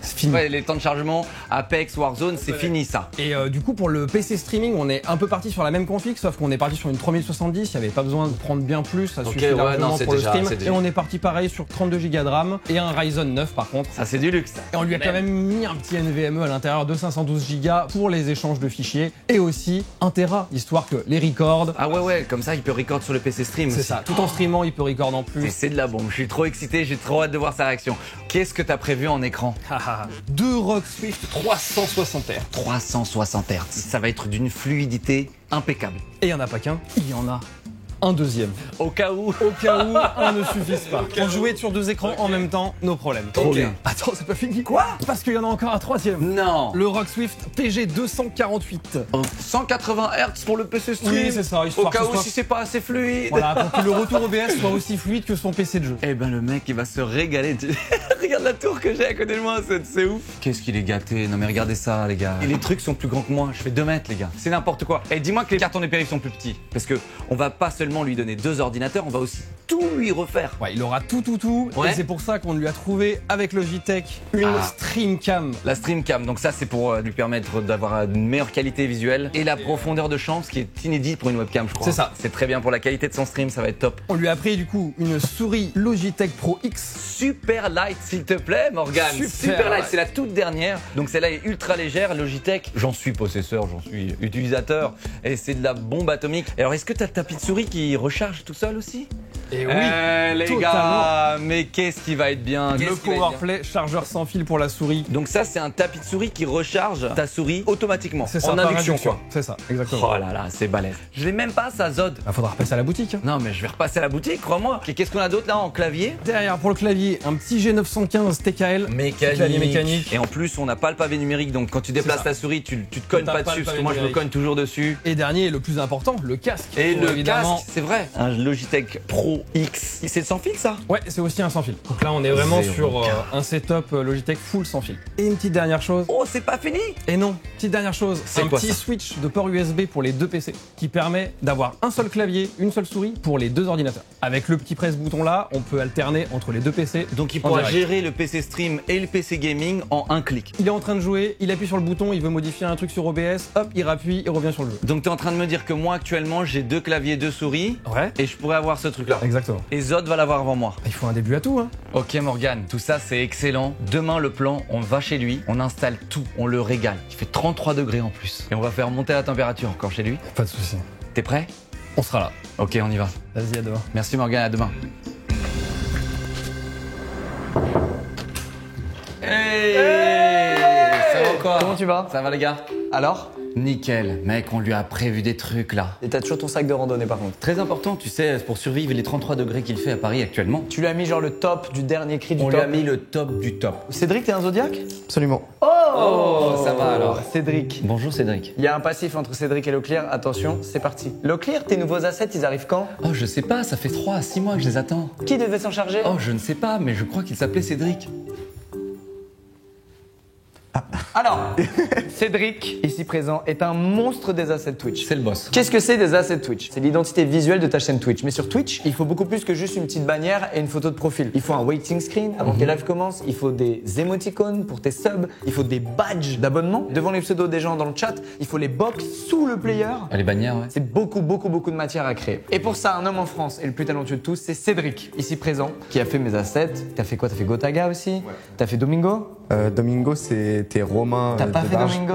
C'est fini. Ouais, les temps de chargement, Apex, Warzone, c'est fini ça. Et du coup, pour le PC streaming, on est un peu parti sur la même config, sauf qu'on est parti sur une 3070. Il n'y avait pas besoin de prendre bien plus, ça suffit largement pour le stream. Et on est parti pareil sur 32 Go de RAM et un Ryzen 9 par contre. Ça, c'est du luxe. Et on lui a quand même mis un petit NVMe à l'intérieur de 512 Go pour les échanges de fichiers et aussi 1 Tera, histoire que les records. Ah ouais, comme ça, il peut record sur le PC stream. C'est ça, tout en streamant, il peut record en plus. C'est de la bombe, je suis trop excité, j'ai trop hâte de voir sa réaction. Qu'est-ce que t'as prévu en écran? 2 ROG Swift 360 Hz. 360 Hz. Ça va être d'une fluidité impeccable. Et il n'y en a pas qu'un, il y en a un deuxième. Au cas où. Au cas où un ne suffise pas. Pour jouer sur 2 écrans en même temps, nos problèmes. Trop bien. Attends, c'est pas fini. Quoi? Parce qu'il y en a encore un troisième. Non. Le ROG Swift PG248. 180 Hz pour le PC stream. Oui, c'est ça. Au cas où si c'est pas assez fluide. Voilà, pour que le retour OBS soit aussi fluide que son PC de jeu. Eh ben le mec, il va se régaler. Regarde la tour que j'ai à côté de moi, c'est ouf. Qu'est-ce qu'il est gâté. Non mais regardez ça, les gars. Et les trucs sont plus grands que moi. Je fais 2 mètres, les gars. C'est n'importe quoi. Et dis-moi que les cartons des périphes sont plus petits. Parce que on va pas seulement lui donner 2 ordinateurs, on va aussi tout lui refaire. Ouais, il aura tout. Ouais. Et c'est pour ça qu'on lui a trouvé avec Logitech une StreamCam. La StreamCam, donc ça c'est pour lui permettre d'avoir une meilleure qualité visuelle et la profondeur de champ, ce qui est inédit pour une webcam, je crois. C'est ça. C'est très bien pour la qualité de son stream, ça va être top. On lui a pris du coup une souris Logitech Pro X. Super light, s'il te plaît, Morgane. Super light, c'est la toute dernière. Donc celle-là est ultra légère. Logitech, j'en suis possesseur, j'en suis utilisateur. Et c'est de la bombe atomique. Et alors, est-ce que t'as le tapis de souris qui recharge tout seul aussi? Et oui, les totalement. gars, mais qu'est-ce qui va être bien? Le PowerPlay, chargeur sans fil pour la souris. Donc ça, c'est un tapis de souris qui recharge ta souris automatiquement. C'est ça, en par induction, quoi. C'est ça, exactement. Oh là là, c'est balèze. Je l'ai même pas, ça, Zod. Bah, faudra repasser à la boutique. Non, mais je vais repasser à la boutique, crois-moi. Et qu'est-ce qu'on a d'autre là en clavier? Derrière, pour le clavier, un petit G915 TKL. Clavier mécanique. Et en plus, on n'a pas le pavé numérique, donc quand tu déplaces ta souris, tu te cognes pas dessus, parce que moi je me cogne toujours dessus. Et dernier, le plus important, le casque. Et le évidemment. casque, c'est vrai. Un Logitech Pro X. C'est sans fil ça? Ouais, c'est aussi un sans fil. Donc là, on est vraiment sur un setup Logitech full sans fil. Et une petite dernière chose. Oh, c'est pas fini? Et non, petite dernière chose. C'est un quoi, petit ça switch de port USB pour les 2 PC qui permet d'avoir un seul clavier, une seule souris pour les 2 ordinateurs. Avec le petit presse-bouton là, on peut alterner entre les 2 PC. Donc il pourra gérer le PC stream et le PC gaming en un clic. Il est en train de jouer, il appuie sur le bouton, il veut modifier un truc sur OBS, hop, il rappuie, il revient sur le jeu. Donc t'es en train de me dire que moi actuellement j'ai 2 claviers, 2 souris. Ouais. Et je pourrais avoir ce truc là. Exactement. Et Zod va l'avoir avant moi. Il faut un début à tout, hein. Ok Morgane, tout ça c'est excellent. Demain le plan, on va chez lui, on installe tout, on le régale. Il fait 33 degrés en plus. Et on va faire monter la température encore chez lui. Pas de soucis. T'es prêt? On sera là. Ok, on y va. Vas-y, à demain. Merci Morgane, à demain. Hey, ça va quoi? Comment tu vas? Ça va les gars? Alors? Nickel, mec, on lui a prévu des trucs là. Et t'as toujours ton sac de randonnée par contre. Très important, tu sais, pour survivre les 33 degrés qu'il fait à Paris actuellement. Tu lui as mis genre le top du dernier cri du On top. lui a mis le top du top. Cédric, t'es un zodiaque? Absolument. Oh, ça va alors. Cédric. Bonjour Cédric. Il y a un passif entre Cédric et Leclerc, attention, c'est parti. Leclerc, tes nouveaux assets, ils arrivent quand? Oh, je sais pas, ça fait 3 à 6 mois que je les attends. Qui devait s'en charger? Oh, je ne sais pas, mais je crois qu'il s'appelait Cédric. Alors, Cédric, ici présent, est un monstre des assets Twitch. C'est le boss. Qu'est-ce que c'est des assets Twitch? C'est l'identité visuelle de ta chaîne Twitch. Mais sur Twitch, il faut beaucoup plus que juste une petite bannière et une photo de profil. Il faut un waiting screen avant que les lives commencent. Il faut des émoticônes pour tes subs. Il faut des badges d'abonnement devant les pseudos des gens dans le chat. Il faut les box sous le player. Ah, les bannières, ouais. C'est beaucoup de matière à créer. Et pour ça, un homme en France et le plus talentueux de tous, c'est Cédric, ici présent, qui a fait mes assets. T'as fait quoi? T'as fait Gotaga aussi? Ouais. T'as fait Domingo? Domingo, c'était Romain. T'as pas fait Domingo?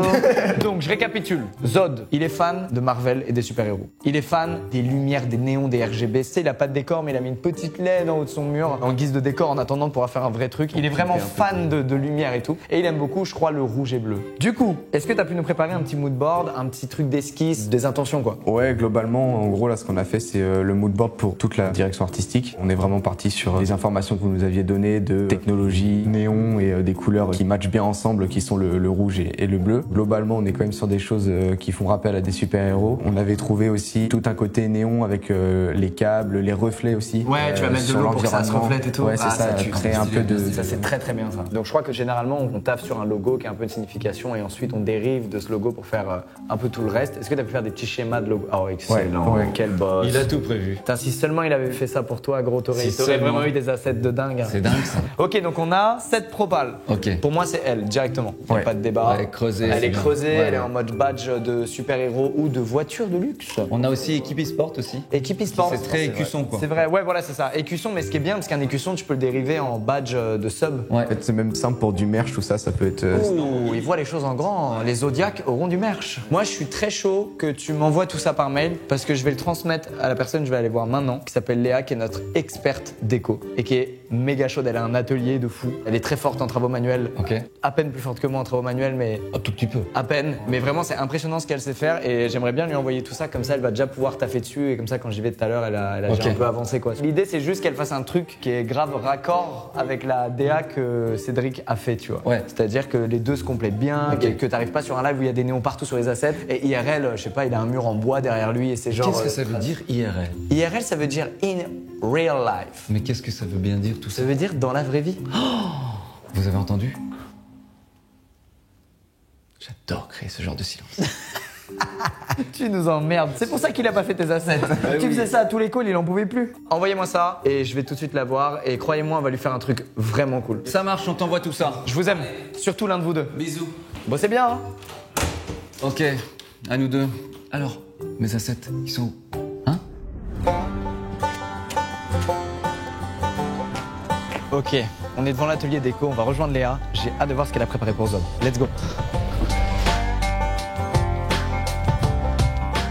Donc je récapitule. Zod, il est fan de Marvel et des super-héros. Il est fan des lumières, des néons, des RGB. C'est, il a pas de décor, mais il a mis une petite LED en haut de son mur en guise de décor en attendant de pouvoir faire un vrai truc. Il est vraiment fan de lumière et tout. Et il aime beaucoup, je crois, le rouge et bleu. Du coup, est-ce que t'as pu nous préparer un petit mood board, un petit truc d'esquisse, des intentions quoi? Ouais, globalement, en gros, là, ce qu'on a fait, c'est le mood board pour toute la direction artistique. On est vraiment parti sur les informations que vous nous aviez données de technologie, néon et des couleurs qui matchent bien ensemble, qui sont le rouge et le bleu. Globalement, on est quand même sur des choses qui font rappel à des super-héros. On avait trouvé aussi tout un côté néon avec les câbles, les reflets aussi. Ouais, tu vas mettre de l'eau pour que ça se reflète et tout. Ouais, c'est ça, créer un peu de... Ça, c'est très bien ça. Donc je crois que généralement, on taffe sur un logo qui a un peu de signification et ensuite on dérive de ce logo pour faire un peu tout le reste. Est-ce que tu as pu faire des petits schémas de logo? Oh, excellent. Ouais. Quel boss. Il a tout prévu. Putain, si seulement il avait fait ça pour toi, gros, t'aurais Si vraiment seulement. eu des assets de dingue. C'est dingue ça. Ok, donc on a 7 propales. Ok. Ok. Pour moi, c'est elle, directement. Il n'y a pas de débat. Elle est creusée. Elle est bien. creusée, Ouais, elle est en mode badge de super-héros ou de voiture de luxe. On a aussi équipe e-sport aussi. Équipe e-sport. C'est très écusson quoi. C'est vrai, ouais, voilà, c'est ça. Écusson, mais ce qui est bien, parce qu'un écusson, tu peux le dériver en badge de sub. Ouais. En fait, c'est même simple pour du merch, tout ça, ça peut être. Ouh, ils voient les choses en grand. Les Zodiacs auront du merch. Moi, je suis très chaud que tu m'envoies tout ça par mail parce que je vais le transmettre à la personne que je vais aller voir maintenant, qui s'appelle Léa, qui est notre experte déco et qui est méga chaude. Elle a un atelier de fou. Elle est très forte en travaux manuels. Ok. À peine plus forte que moi en travaux manuels, mais Un tout petit peu. à peine. Mais vraiment, c'est impressionnant ce qu'elle sait faire et j'aimerais bien lui envoyer tout ça. Comme ça, elle va déjà pouvoir taffer dessus et comme ça, quand j'y vais tout à l'heure, elle a Ok. déjà un peu avancé quoi. L'idée, c'est juste qu'elle fasse un truc qui est grave raccord avec la DA que Cédric a fait, tu vois. Ouais. C'est-à-dire que les deux se complètent bien, que t'arrives pas sur un live où il y a des néons partout sur les assets. Et IRL, je sais pas, il a un mur en bois derrière lui et c'est genre. Qu'est-ce que ça veut dire IRL? IRL, ça veut dire in real life. Mais qu'est-ce que ça veut bien dire tout ça? Ça veut dire dans la vraie vie. Vous avez entendu? J'adore créer ce genre de silence. Tu nous emmerdes. C'est pour ça qu'il a pas fait tes assets. Tu faisais ça à tous les calls, il en pouvait plus. Envoyez-moi ça et je vais tout de suite la voir. Et croyez-moi, on va lui faire un truc vraiment cool. Ça marche, on t'envoie tout ça. Je vous aime, surtout l'un de vous deux. Bisous. Bossez bien, hein. Ok, à nous deux. Alors, mes assets, ils sont où? Hein? Ok, on est devant l'atelier déco, on va rejoindre Léa. J'ai hâte de voir ce qu'elle a préparé pour Zod. Let's go.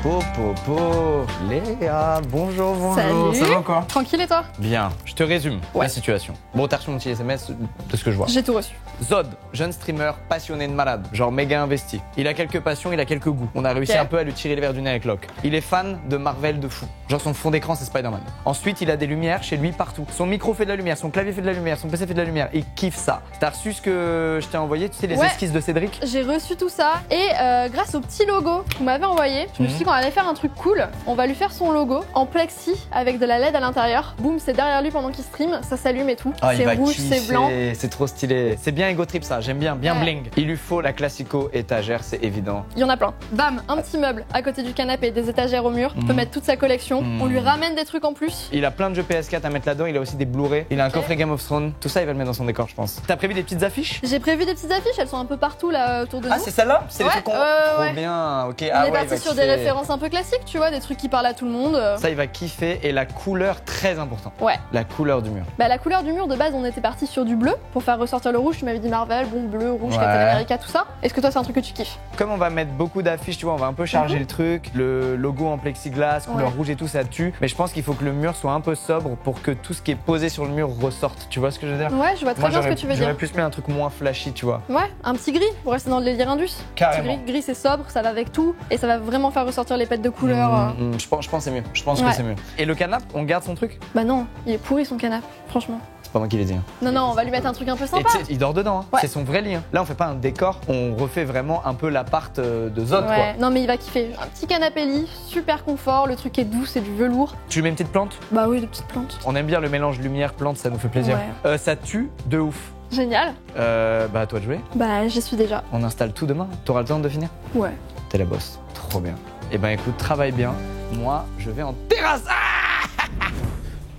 Popo, Léa, bonjour, bonjour. Salut. Ça va quoi? Tranquille et toi? Bien, je te résume la situation. Bon, t'as reçu mon petit SMS de ce que je vois. J'ai tout reçu. Zod, jeune streamer passionné de malade, genre méga investi. Il a quelques passions, il a quelques goûts. On a réussi Ok. un peu à lui tirer les verres du nez avec Locke. Il est fan de Marvel de fou. Genre son fond d'écran c'est Spider-Man. Ensuite, il a des lumières chez lui partout. Son micro fait de la lumière, son clavier fait de la lumière, son PC fait de la lumière. Il kiffe ça. T'as reçu ce que je t'ai envoyé, tu sais, les Ouais. esquisses de Cédric? J'ai reçu tout ça et grâce au petit logo que vous m'avez envoyé, je me suis dit qu'on allait faire un truc cool. On va lui faire son logo en plexi avec de la LED à l'intérieur. Boum, c'est derrière lui pendant qu'il stream, ça s'allume et tout. Ah, il C'est va rouge, kiffer, c'est blanc. c'est trop stylé. C'est bien Ego Trip ça, j'aime bien Ouais. bling. Il lui faut la classico étagère, c'est évident. Il y en a plein. Bam, un petit meuble à côté du canapé, des étagères au mur. Il peut mettre toute sa collection. On lui ramène des trucs en plus. Il a plein de jeux PS4 à mettre là-dedans, il a aussi des Blu-ray, il a un coffret Game of Thrones, tout ça il va le mettre dans son décor je pense. T'as prévu des petites affiches? J'ai prévu des petites affiches, elles sont un peu partout là autour de nous. Ah c'est celle-là? C'est les Ouais, trucs qu'on... Trop ouais. bien, ok. On Ah est ouais, il parti va sur des kiffer. références un peu classiques, tu vois, des trucs qui parlent à tout le monde. Ça il va kiffer et la couleur très important. Ouais. La couleur du mur. Bah la couleur du mur de base on était parti sur du bleu pour faire ressortir le rouge, tu m'avais dit Marvel, bon bleu, rouge, Ouais. Captain America, tout ça. Est-ce que toi c'est un truc que tu kiffes? Comme on va mettre beaucoup d'affiches, tu vois, on va un peu charger le truc, le logo en plexiglas, couleur Ouais. rouge et tout ça tue, mais je pense qu'il faut que le mur soit un peu sobre pour que tout ce qui est posé sur le mur ressorte, tu vois ce que je veux dire? Ouais, je vois très Moi bien ce que j'aurais tu veux j'aurais dire. plus mis un truc moins flashy, tu vois. Ouais, un petit gris pour rester dans le délire indus. Carrément. Petit gris c'est sobre, ça va avec tout et ça va vraiment faire ressortir les pets de couleurs. Je pense que c'est mieux, je pense que Ouais. c'est mieux. Et le canapé, on garde son truc? Bah non, il est pourri son canapé, franchement. C'est pas moi qui l'ai dit. Hein. Non, non, on va lui mettre un truc un peu Et sympa. tu sais, il dort dedans, hein. Ouais. C'est son vrai lit. Hein. Là, on fait pas un décor, on refait vraiment un peu l'appart de Zod, quoi. Ouais, non mais il va kiffer. Un petit canapé lit, super confort, le truc est doux, c'est du velours. Tu lui mets une petite plante? Bah oui, des petites plantes. On aime bien le mélange lumière-plante, ça nous fait plaisir. Ça tue de ouf. Génial. Bah, à toi de jouer. Bah j'y suis déjà. On installe tout demain. T'auras le temps de finir? Ouais. T'es la boss. Trop bien. Eh ben, écoute, travaille bien. Moi, je vais en terrasse.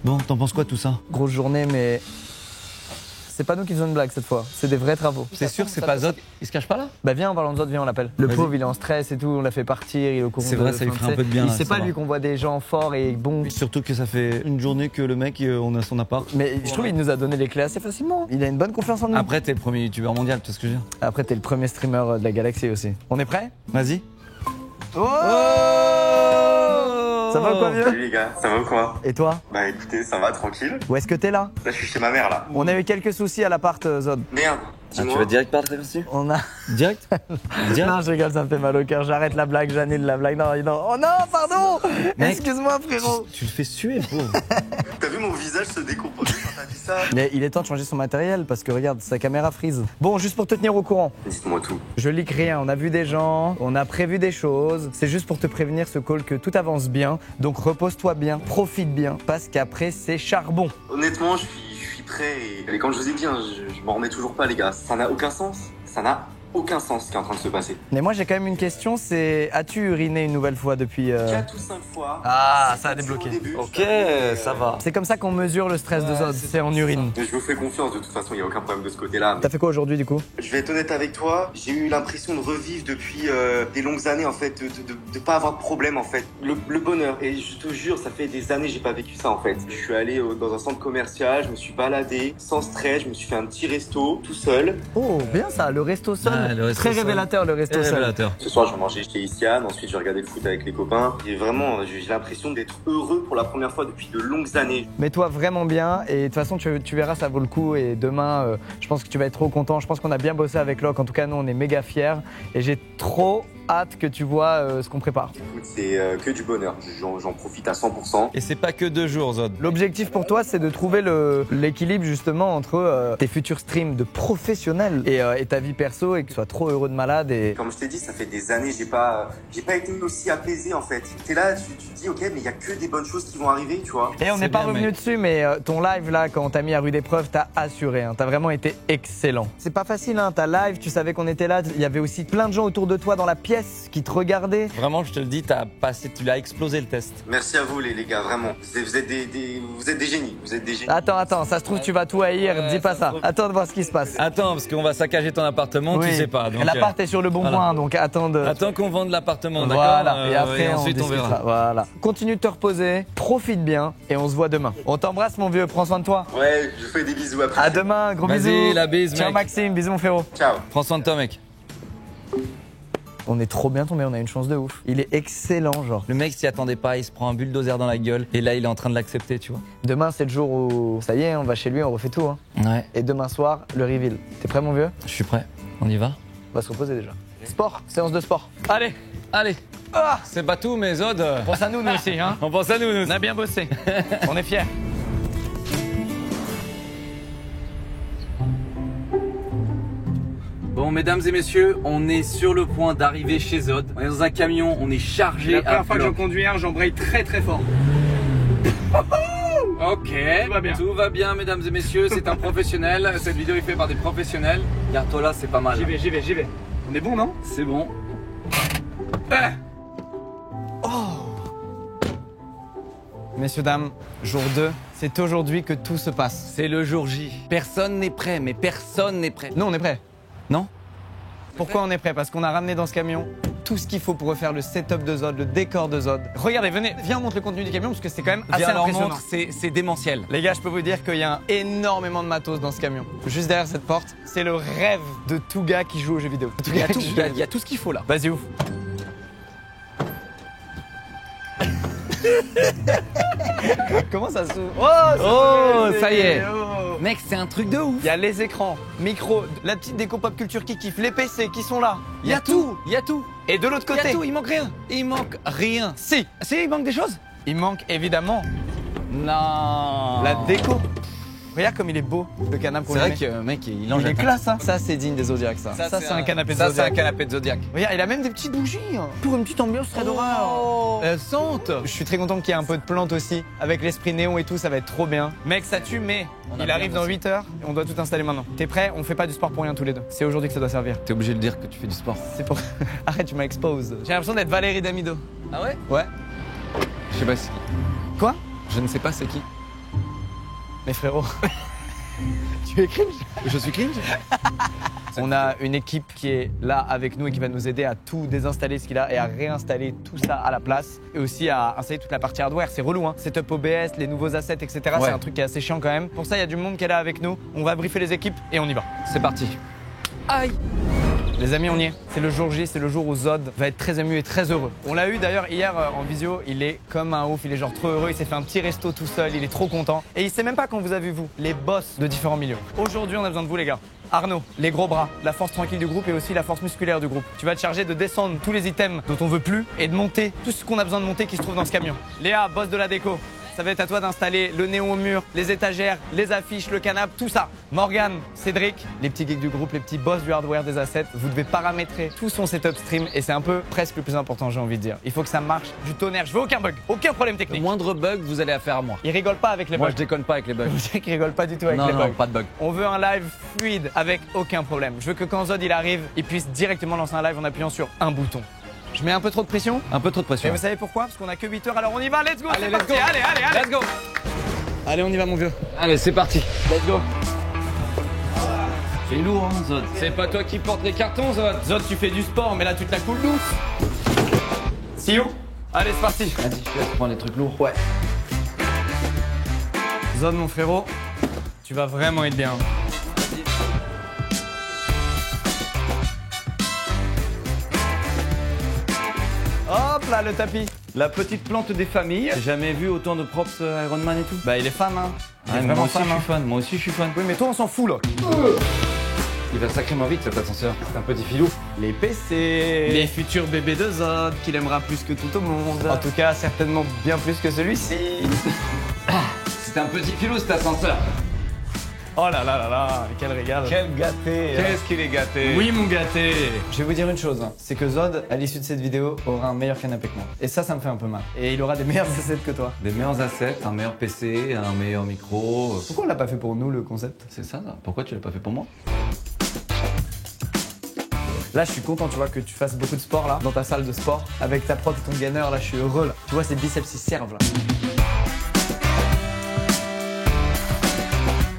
Bon, t'en penses quoi de tout ça? Grosse journée, mais. C'est pas nous qui faisons une blague cette fois, c'est des vrais travaux. C'est sûr, c'est pas Zod. Il se cache pas là? Bah viens, en parlant de Zod, viens, on l'appelle. Le Vas-y. pauvre, il est en stress et tout, on l'a fait partir, il est au courant. C'est vrai, ça lui ferait un peu de bien, Il là, sait ça pas va. lui qu'on voit des gens forts et bons. Surtout que ça fait une journée que le mec, on a son appart. Mais je trouve qu'il nous a donné les clés assez facilement. Il a une bonne confiance en nous. Après, t'es le premier youtubeur mondial, tu vois ce que je veux dire? Après, t'es le premier streamer de la galaxie aussi. On est prêt? Vas-y. Oh, ça va ou quoi, vieux? Salut les gars, ça va ou quoi? Et toi? Bah écoutez, ça va, tranquille. Où est-ce que t'es là? Là, je suis chez ma mère, là. On a eu quelques soucis à l'appart, Zod. Merde, dis-moi. direct par dessus? On a. Direct? Non, je rigole, ça me fait mal au cœur. J'arrête la blague, j'annule la blague. Non, non. Oh non, pardon! Mec, Excuse-moi, frérot. Tu le fais suer, pauvre. T'as vu mon visage se décomposer quand t'as dit ça? Mais il est temps de changer son matériel parce que regarde, sa caméra frise. Bon, juste pour te tenir au courant. Dites-moi tout. Je leak rien, on a vu des gens, on a prévu des choses. C'est juste pour te prévenir ce call que tout avance bien. Donc repose-toi bien, profite bien, parce qu'après c'est charbon. Honnêtement, je suis prêt et comme je vous ai dit, hein, je m'en remets toujours pas, les gars. Ça n'a aucun sens. Ça n'a aucun sens ce qui est en train de se passer. Mais moi j'ai quand même une question, c'est as-tu uriné une nouvelle fois depuis 4 ou 5 fois. Ah, ça a débloqué. Ok, ça va. C'est comme ça qu'on mesure le stress de Zod, c'est en urine. Je vous fais confiance, de toute façon, il n'y a aucun problème de ce côté-là. T'as fait quoi aujourd'hui du coup? Je vais être honnête avec toi, j'ai eu l'impression de revivre depuis des longues années en fait, de pas avoir de problème en fait. Le bonheur, et je te jure, ça fait des années que j'ai pas vécu ça en fait. Je suis allé dans un centre commercial, je me suis baladé sans stress, je me suis fait un petit resto tout seul. Oh, bien ça, le resto seul. Ah, le resto très seul. révélateur le resto seul. Révélateur. Ce soir, je vais manger chez Iciane, ensuite je vais regarder le foot avec les copains. Et vraiment, j'ai l'impression d'être heureux pour la première fois depuis de longues années. Mets-toi vraiment bien et de toute façon tu verras, ça vaut le coup et demain je pense que tu vas être trop content. Je pense qu'on a bien bossé avec Locke, en tout cas nous on est méga fiers et j'ai trop hâte que tu vois ce qu'on prépare. Écoute, c'est que du bonheur, j'en profite à 100%. Et c'est pas que 2 jours, Zod. L'objectif pour toi c'est de trouver l'équilibre justement entre tes futurs streams de professionnel et ta vie perso et que tu sois trop heureux de malade et... Comme je t'ai dit, ça fait des années, j'ai pas été aussi apaisé en fait. T'es là, tu te dis ok, mais il y a que des bonnes choses qui vont arriver, tu vois. Et on n'est pas revenu dessus, mais ton live là, quand on t'a mis à rude épreuve, t'as assuré, hein, t'as vraiment été excellent. C'est pas facile, hein, ta live, tu savais qu'on était là, il y avait aussi plein de gens autour de toi dans la pièce qui te regardaient. Vraiment, je te le dis, tu l'as explosé le test. Merci à vous les gars, vraiment. Vous êtes des génies, vous êtes des génies. Attends, ça se trouve tu vas tout haïr, dis pas ça. Attends de voir ce qui se passe. Attends, parce qu'on va saccager ton appartement, oui. tu sais pas. L'appart est sur le bon point, donc attends qu'on vende l'appartement, d'accord. Voilà, et après et ensuite on verra. Voilà. Continue de te reposer, profite bien et on se voit demain. On t'embrasse mon vieux, prends soin de toi. Ouais, je fais des bisous après. À demain, gros bisous. Vas-y, la bise, mec. Ciao Maxime, bisous mon frérot. Ciao. Prends soin de toi, mec. On est trop bien tombé, on a une chance de ouf. Il est excellent, genre. Le mec s'y attendait pas, il se prend un bulldozer dans la gueule et là il est en train de l'accepter, tu vois. Demain c'est le jour où ça y est, on va chez lui, on refait tout. Hein. Ouais. Et demain soir, le reveal. T'es prêt mon vieux? Je suis prêt, on y va. On va se reposer déjà. Sport, séance de sport. Allez. Ah, c'est pas tout, mais Zod. On pense à nous aussi, hein. On pense à nous. On a bien bossé. On est fiers. Bon, mesdames et messieurs, on est sur le point d'arriver chez Zod. On est dans un camion, on est chargé. La première fois que j'en conduis un, j'embraye très très fort. Ok, tout va bien mesdames et messieurs, c'est un professionnel. Cette vidéo est faite par des professionnels. Regarde-toi là, c'est pas mal. J'y vais. On est bon, non? C'est bon. Messieurs, dames, jour 2, c'est aujourd'hui que tout se passe. C'est le jour J. Personne n'est prêt, mais personne n'est prêt. Nous, on est prêts. Non? Pourquoi on est prêt? Parce qu'on a ramené dans ce camion tout ce qu'il faut pour refaire le setup de Zod, le décor de Zod. Regardez, venez, viens, on montre le contenu du camion parce que c'est quand même assez impressionnant. C'est démentiel. Les gars, je peux vous dire qu'il y a énormément de matos dans ce camion. Juste derrière cette porte, c'est le rêve de tout gars qui joue aux jeux vidéo. Il y a tout ce qu'il faut là. Vas-y, ouf. Comment ça s'ouvre? Oh, ça y est. Mec, c'est un truc de ouf. Il y a les écrans, micro, la petite déco pop culture qui kiffe, les PC qui sont là. Il y a tout. Et de l'autre côté, il y a tout, il manque rien. Si, il manque des choses. Il manque évidemment Non. la déco. Regarde comme il est beau, le canapé qu'on C'est lui vrai met. que mec, il en Il est jette. classe, hein. Ça, c'est digne des Zodiacs, ça. Ça, c'est un canapé de Ça, Zodiac. c'est un canapé de Zodiac. Regarde, il a même des petites bougies hein, pour une petite ambiance très d'horreur. Elles sentent. Je suis très content qu'il y ait un peu de plantes aussi. Avec l'esprit néon et tout, ça va être trop bien. Mec, ça tue, mais il arrive dans 8 heures et on doit tout installer maintenant. T'es prêt? On fait pas du sport pour rien tous les deux. C'est aujourd'hui que ça doit servir. T'es obligé de dire que tu fais du sport. C'est pour... Arrête, tu m'as expose. J'ai l'impression d'être Valérie Damido. Ah ouais? Ouais. Je sais pas c'est qui. Quoi? Je ne sais pas c'est qui. Mais frérot... Tu es cringe? Je suis cringe? On a une équipe qui est là avec nous et qui va nous aider à tout désinstaller ce qu'il a et à réinstaller tout ça à la place. Et aussi à installer toute la partie hardware. C'est relou, hein. Setup OBS, les nouveaux assets, etc. Ouais. C'est un truc qui est assez chiant quand même. Pour ça, il y a du monde qui est là avec nous. On va briefer les équipes et on y va. C'est parti. Aïe! Les amis, on y est. C'est le jour J, c'est le jour où Zod va être très ému et très heureux. On l'a eu d'ailleurs hier en visio, il est comme un ouf, il est genre trop heureux, il s'est fait un petit resto tout seul, il est trop content. Et il sait même pas qu'on vous a vu vous, les boss de différents milieux. Aujourd'hui, on a besoin de vous les gars. Arnaud, les gros bras, la force tranquille du groupe et aussi la force musculaire du groupe. Tu vas te charger de descendre tous les items dont on veut plus et de monter tout ce qu'on a besoin de monter qui se trouve dans ce camion. Léa, boss de la déco. ça va être à toi d'installer le néon au mur, les étagères, les affiches, le canapé, tout ça. Morgane, Cédric, les petits geeks du groupe, les petits boss du hardware des assets, vous devez paramétrer tout son setup stream et c'est un peu presque le plus important, j'ai envie de dire. Il faut que ça marche du tonnerre, je veux aucun bug, aucun problème technique. Le moindre bug, vous allez affaire à moi. Il rigole pas avec les bugs. Moi, je déconne pas avec les bugs. Vous savez qu'il rigole pas du tout avec les bugs. Non, pas de bug. On veut un live fluide avec aucun problème. Je veux que quand Zod il arrive, il puisse directement lancer un live en appuyant sur un bouton. Je mets un peu trop de pression? Un peu trop de pression. Et vous savez pourquoi? Parce qu'on a que 8 heures, alors on y va, let's go, allez, c'est let's parti, go. allez, Let's go. Allez, on y va mon vieux. Allez, c'est parti. Let's go. C'est lourd, hein, Zod. C'est pas toi qui portes les cartons, Zod. Zod, tu fais du sport, mais là tu te la coules douce. See you. Allez, c'est parti. Vas-y, je vais prendre les trucs lourds. Ouais. Zod, mon frérot, tu vas vraiment être bien. Hop là, le tapis. La petite plante des familles. J'ai jamais vu autant de props Iron Man et tout. Bah, il est fan, hein. Ah, moi aussi, je suis fan. Moi aussi, je suis fan. Oui, mais toi, on s'en fout, là. Il va sacrément vite, cet ascenseur. C'est un petit filou. Les PC. Les futurs bébés de Zod, qu'il aimera plus que tout au monde. En tout cas, certainement bien plus que celui-ci. C'est un petit filou, cet ascenseur. Oh là là là là, quel régal. Quel gâté. Qu'est-ce qu'il est gâté. Oui, mon gâté. Je vais vous dire une chose, hein, c'est que Zod, à l'issue de cette vidéo, aura un meilleur canapé que moi. Et ça me fait un peu mal. Et il aura des meilleurs assets que toi. Des meilleurs assets, un meilleur PC, un meilleur micro. Pourquoi on l'a pas fait pour nous, le concept? C'est ça. Pourquoi tu l'as pas fait pour moi? Là, je suis content, tu vois, que tu fasses beaucoup de sport, là, dans ta salle de sport. Avec ta prod et ton gainer, là, je suis heureux, là. Tu vois, ces biceps, ils servent, là.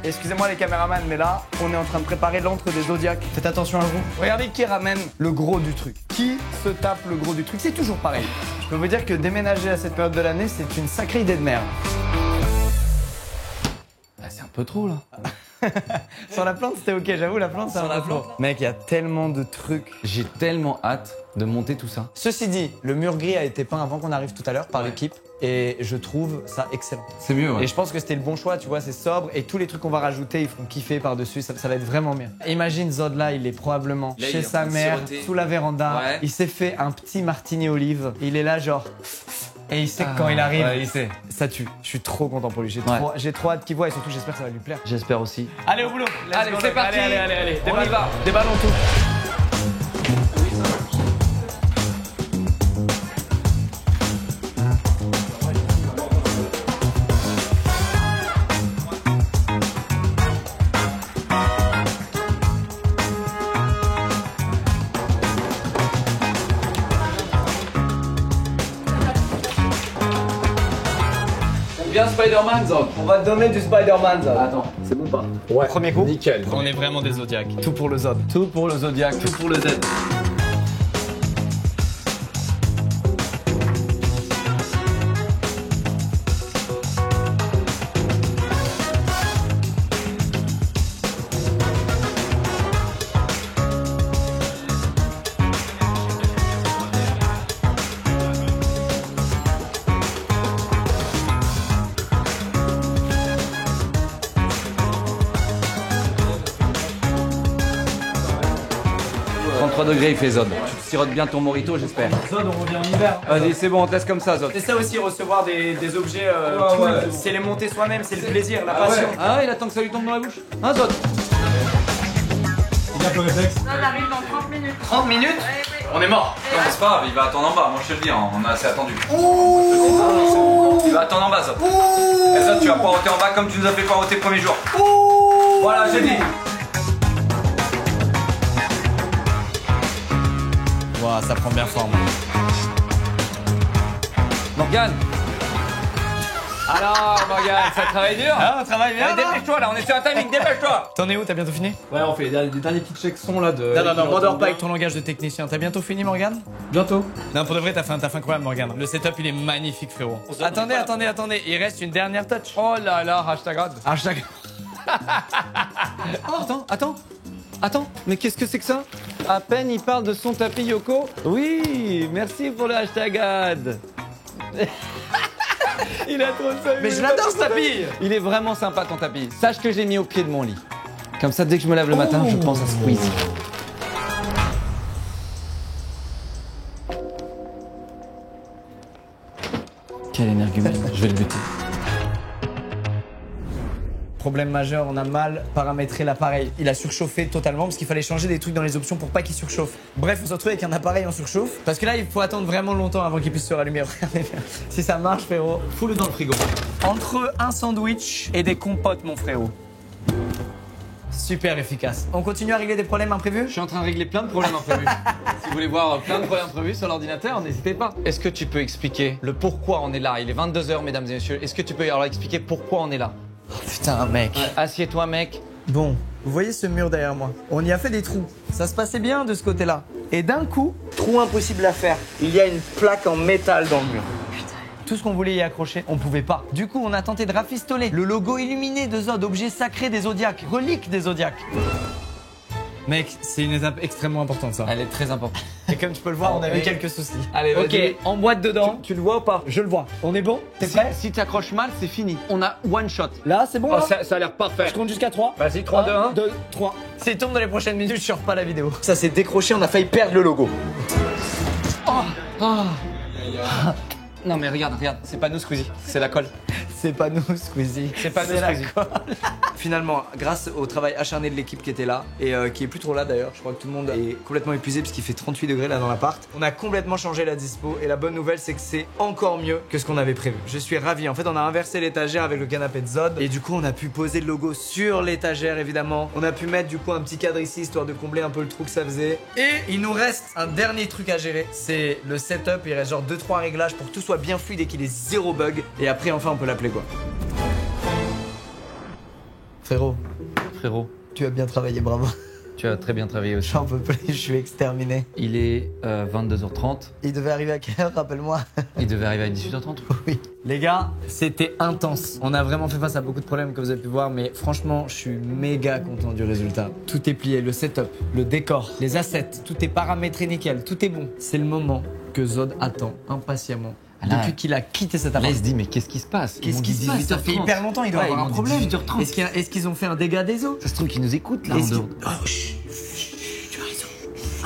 Excusez-moi les caméramans, mais là, on est en train de préparer l'antre des Zodiacs. Faites attention à vous. Regardez qui ramène le gros du truc. Qui se tape le gros du truc? C'est toujours pareil. Je peux vous dire que déménager à cette période de l'année, c'est une sacrée idée de merde. Bah, c'est un peu trop, là. Sans la plante, c'était ok, j'avoue, la plante, c'est un peu trop. Mec, il y a tellement de trucs. J'ai tellement hâte de monter tout ça. Ceci dit, le mur gris a été peint avant qu'on arrive tout à l'heure par l'équipe. Et je trouve ça excellent. C'est mieux, ouais. Et je pense que c'était le bon choix, tu vois, c'est sobre. Et tous les trucs qu'on va rajouter, ils feront kiffer par-dessus, ça va être vraiment bien. Imagine Zod là, il est probablement là, chez sa mère, sous la véranda. Ouais. Il s'est fait un petit martini olive. Il est là genre... Et il sait que quand il arrive, ouais, il sait. Ça tue. Je suis trop content pour lui. J'ai trop hâte qu'il voit et surtout j'espère que ça va lui plaire. J'espère aussi. Allez au boulot. Allez, c'est parti. Allez. On y va. Déballons tout. Bien Spider-Man, Zod. On va te donner du Spider-Man, Zod. Attends, c'est bon pas? Ouais. Premier coup. Nickel. On est vraiment des Zodiacs. Tout pour le Zod. Tout pour le Zodiac. Tout pour le Z. Degrés, il fait Zod. Tu sirotes bien ton morito, j'espère. Zod, on revient en hiver. Vas-y, c'est bon, on te laisse comme ça, Zod. C'est ça aussi, recevoir des objets cool. Ouais. C'est les monter soi-même, c'est le plaisir, la passion. Ouais. Ah ouais, il attend que ça lui tombe dans la bouche. Hein, Zod? Il a le réflexe. Zod arrive dans 30 minutes. 30 minutes? Oui. On est mort. Non, c'est pas grave, il va attendre en bas, moi je te le dis, hein, on a assez attendu. Il va attendre en bas, Zod. Et Zod, tu vas poireauter en bas comme tu nous as fait poireauter le premier jour. Voilà, j'ai dit. Wow, ça prend bien forme. Morgane. Alors, Morgane, ça travaille dur? Ah, on travaille bien. Dépêche-toi là, on est sur un timing, dépêche-toi. T'en es où? T'as bientôt fini? Ouais, on fait les derniers petits checks son là de. Non, m'endors pas avec ton langage de technicien. T'as bientôt fini, Morgane? Bientôt. Non, pour de vrai, t'as fait incroyable, Morgane. Le setup, il est magnifique, frérot. Attendez. Il reste une dernière touch. Oh là là, hashtag. Hashtag. Attends, mais qu'est-ce que c'est que ça? À peine il parle de son tapis Yoko. Oui, merci pour le hashtag ad. Il a trop de ça. Mais je l'adore ce tapis. Il est vraiment sympa ton tapis. Sache que je l'ai mis au pied de mon lit. Comme ça, dès que je me lève le matin, je pense à Squeeze. Quel énergumène, je vais le buter. problème majeur, on a mal paramétré l'appareil. Il a surchauffé totalement parce qu'il fallait changer des trucs dans les options pour pas qu'il surchauffe. Bref, on se retrouve avec un appareil en surchauffe. Parce que là, il faut attendre vraiment longtemps avant qu'il puisse se rallumer. Regardez bien. Si ça marche, frérot, Fous-le dans le frigo. entre un sandwich et des compotes, mon frérot. Super efficace. On continue à régler des problèmes imprévus? Je suis en train de régler plein de problèmes imprévus. Si vous voulez voir plein de problèmes imprévus sur l'ordinateur, n'hésitez pas. Est-ce que tu peux expliquer le pourquoi on est là? Il est 22h, mesdames et messieurs. Est-ce que tu peux alors expliquer pourquoi on est là? Oh putain, mec. Ouais, assieds-toi, mec. Bon, vous voyez ce mur derrière moi? On y a fait des trous. Ça se passait bien de ce côté-là. Et d'un coup, trou impossible à faire. Il y a une plaque en métal dans le mur. Tout ce qu'on voulait y accrocher, on pouvait pas. Du coup, on a tenté de rafistoler le logo illuminé de Zod, objet sacré des Zodiacs, relique des Zodiacs. Mec, c'est une étape extrêmement importante ça. Elle est très importante. Et comme tu peux le voir, on avait quelques soucis. Allez, vas-y. Ok, en boîte dedans. Tu le vois ou pas? Je le vois. On est bon? T'es prêt? Si tu accroches mal, c'est fini. On a one shot. Là, c'est bon là? Ça a l'air parfait. Je compte jusqu'à 3. Vas-y, 3, 2, 1. 2, 3. S'il tombe dans les prochaines minutes, je sors pas la vidéo. Ça s'est décroché, on a failli perdre le logo. Non mais regarde, c'est pas nous Squeezie, c'est la colle. C'est pas nous, Squeezie. C'est pas nous, la Squeezie. colle. Finalement, grâce au travail acharné de l'équipe qui était là, et qui est plus trop là d'ailleurs, je crois que tout le monde est complètement épuisé parce qu'il fait 38 degrés là dans l'appart, on a complètement changé la dispo et la bonne nouvelle c'est que c'est encore mieux que ce qu'on avait prévu. Je suis ravi. En fait, on a inversé l'étagère avec le canapé de Zod et du coup, on a pu poser le logo sur l'étagère évidemment. On a pu mettre du coup un petit cadre ici histoire de combler un peu le trou que ça faisait. Et il nous reste un dernier truc à gérer, c'est le setup. Il reste genre 2-3 réglages pour que tout soit bien fluide et qu'il ait zéro bug. Et après, enfin, on peut l'appeler quoi. Frérot, tu as bien travaillé, bravo. Tu as très bien travaillé aussi. J'en peux plus, je suis exterminé. Il est 22h30. Il devait arriver à quelle heure, rappelle-moi? Il devait arriver à 18h30. Oui. Les gars, c'était intense. On a vraiment fait face à beaucoup de problèmes comme vous avez pu voir, mais franchement, je suis méga content du résultat. Tout est plié, le setup, le décor, les assets, tout est paramétré nickel, tout est bon. C'est le moment que Zod attend impatiemment. Là, depuis qu'il a quitté cet Là, appart. il se dit, mais qu'est-ce qui se passe? Qu'est-ce qui se passe? Ça fait hyper longtemps, il doit avoir un problème. 18h30. Est-ce qu'ils ont fait un dégât des eaux? Ça se trouve qu'ils nous écoutent là. Oh, chut, tu as raison.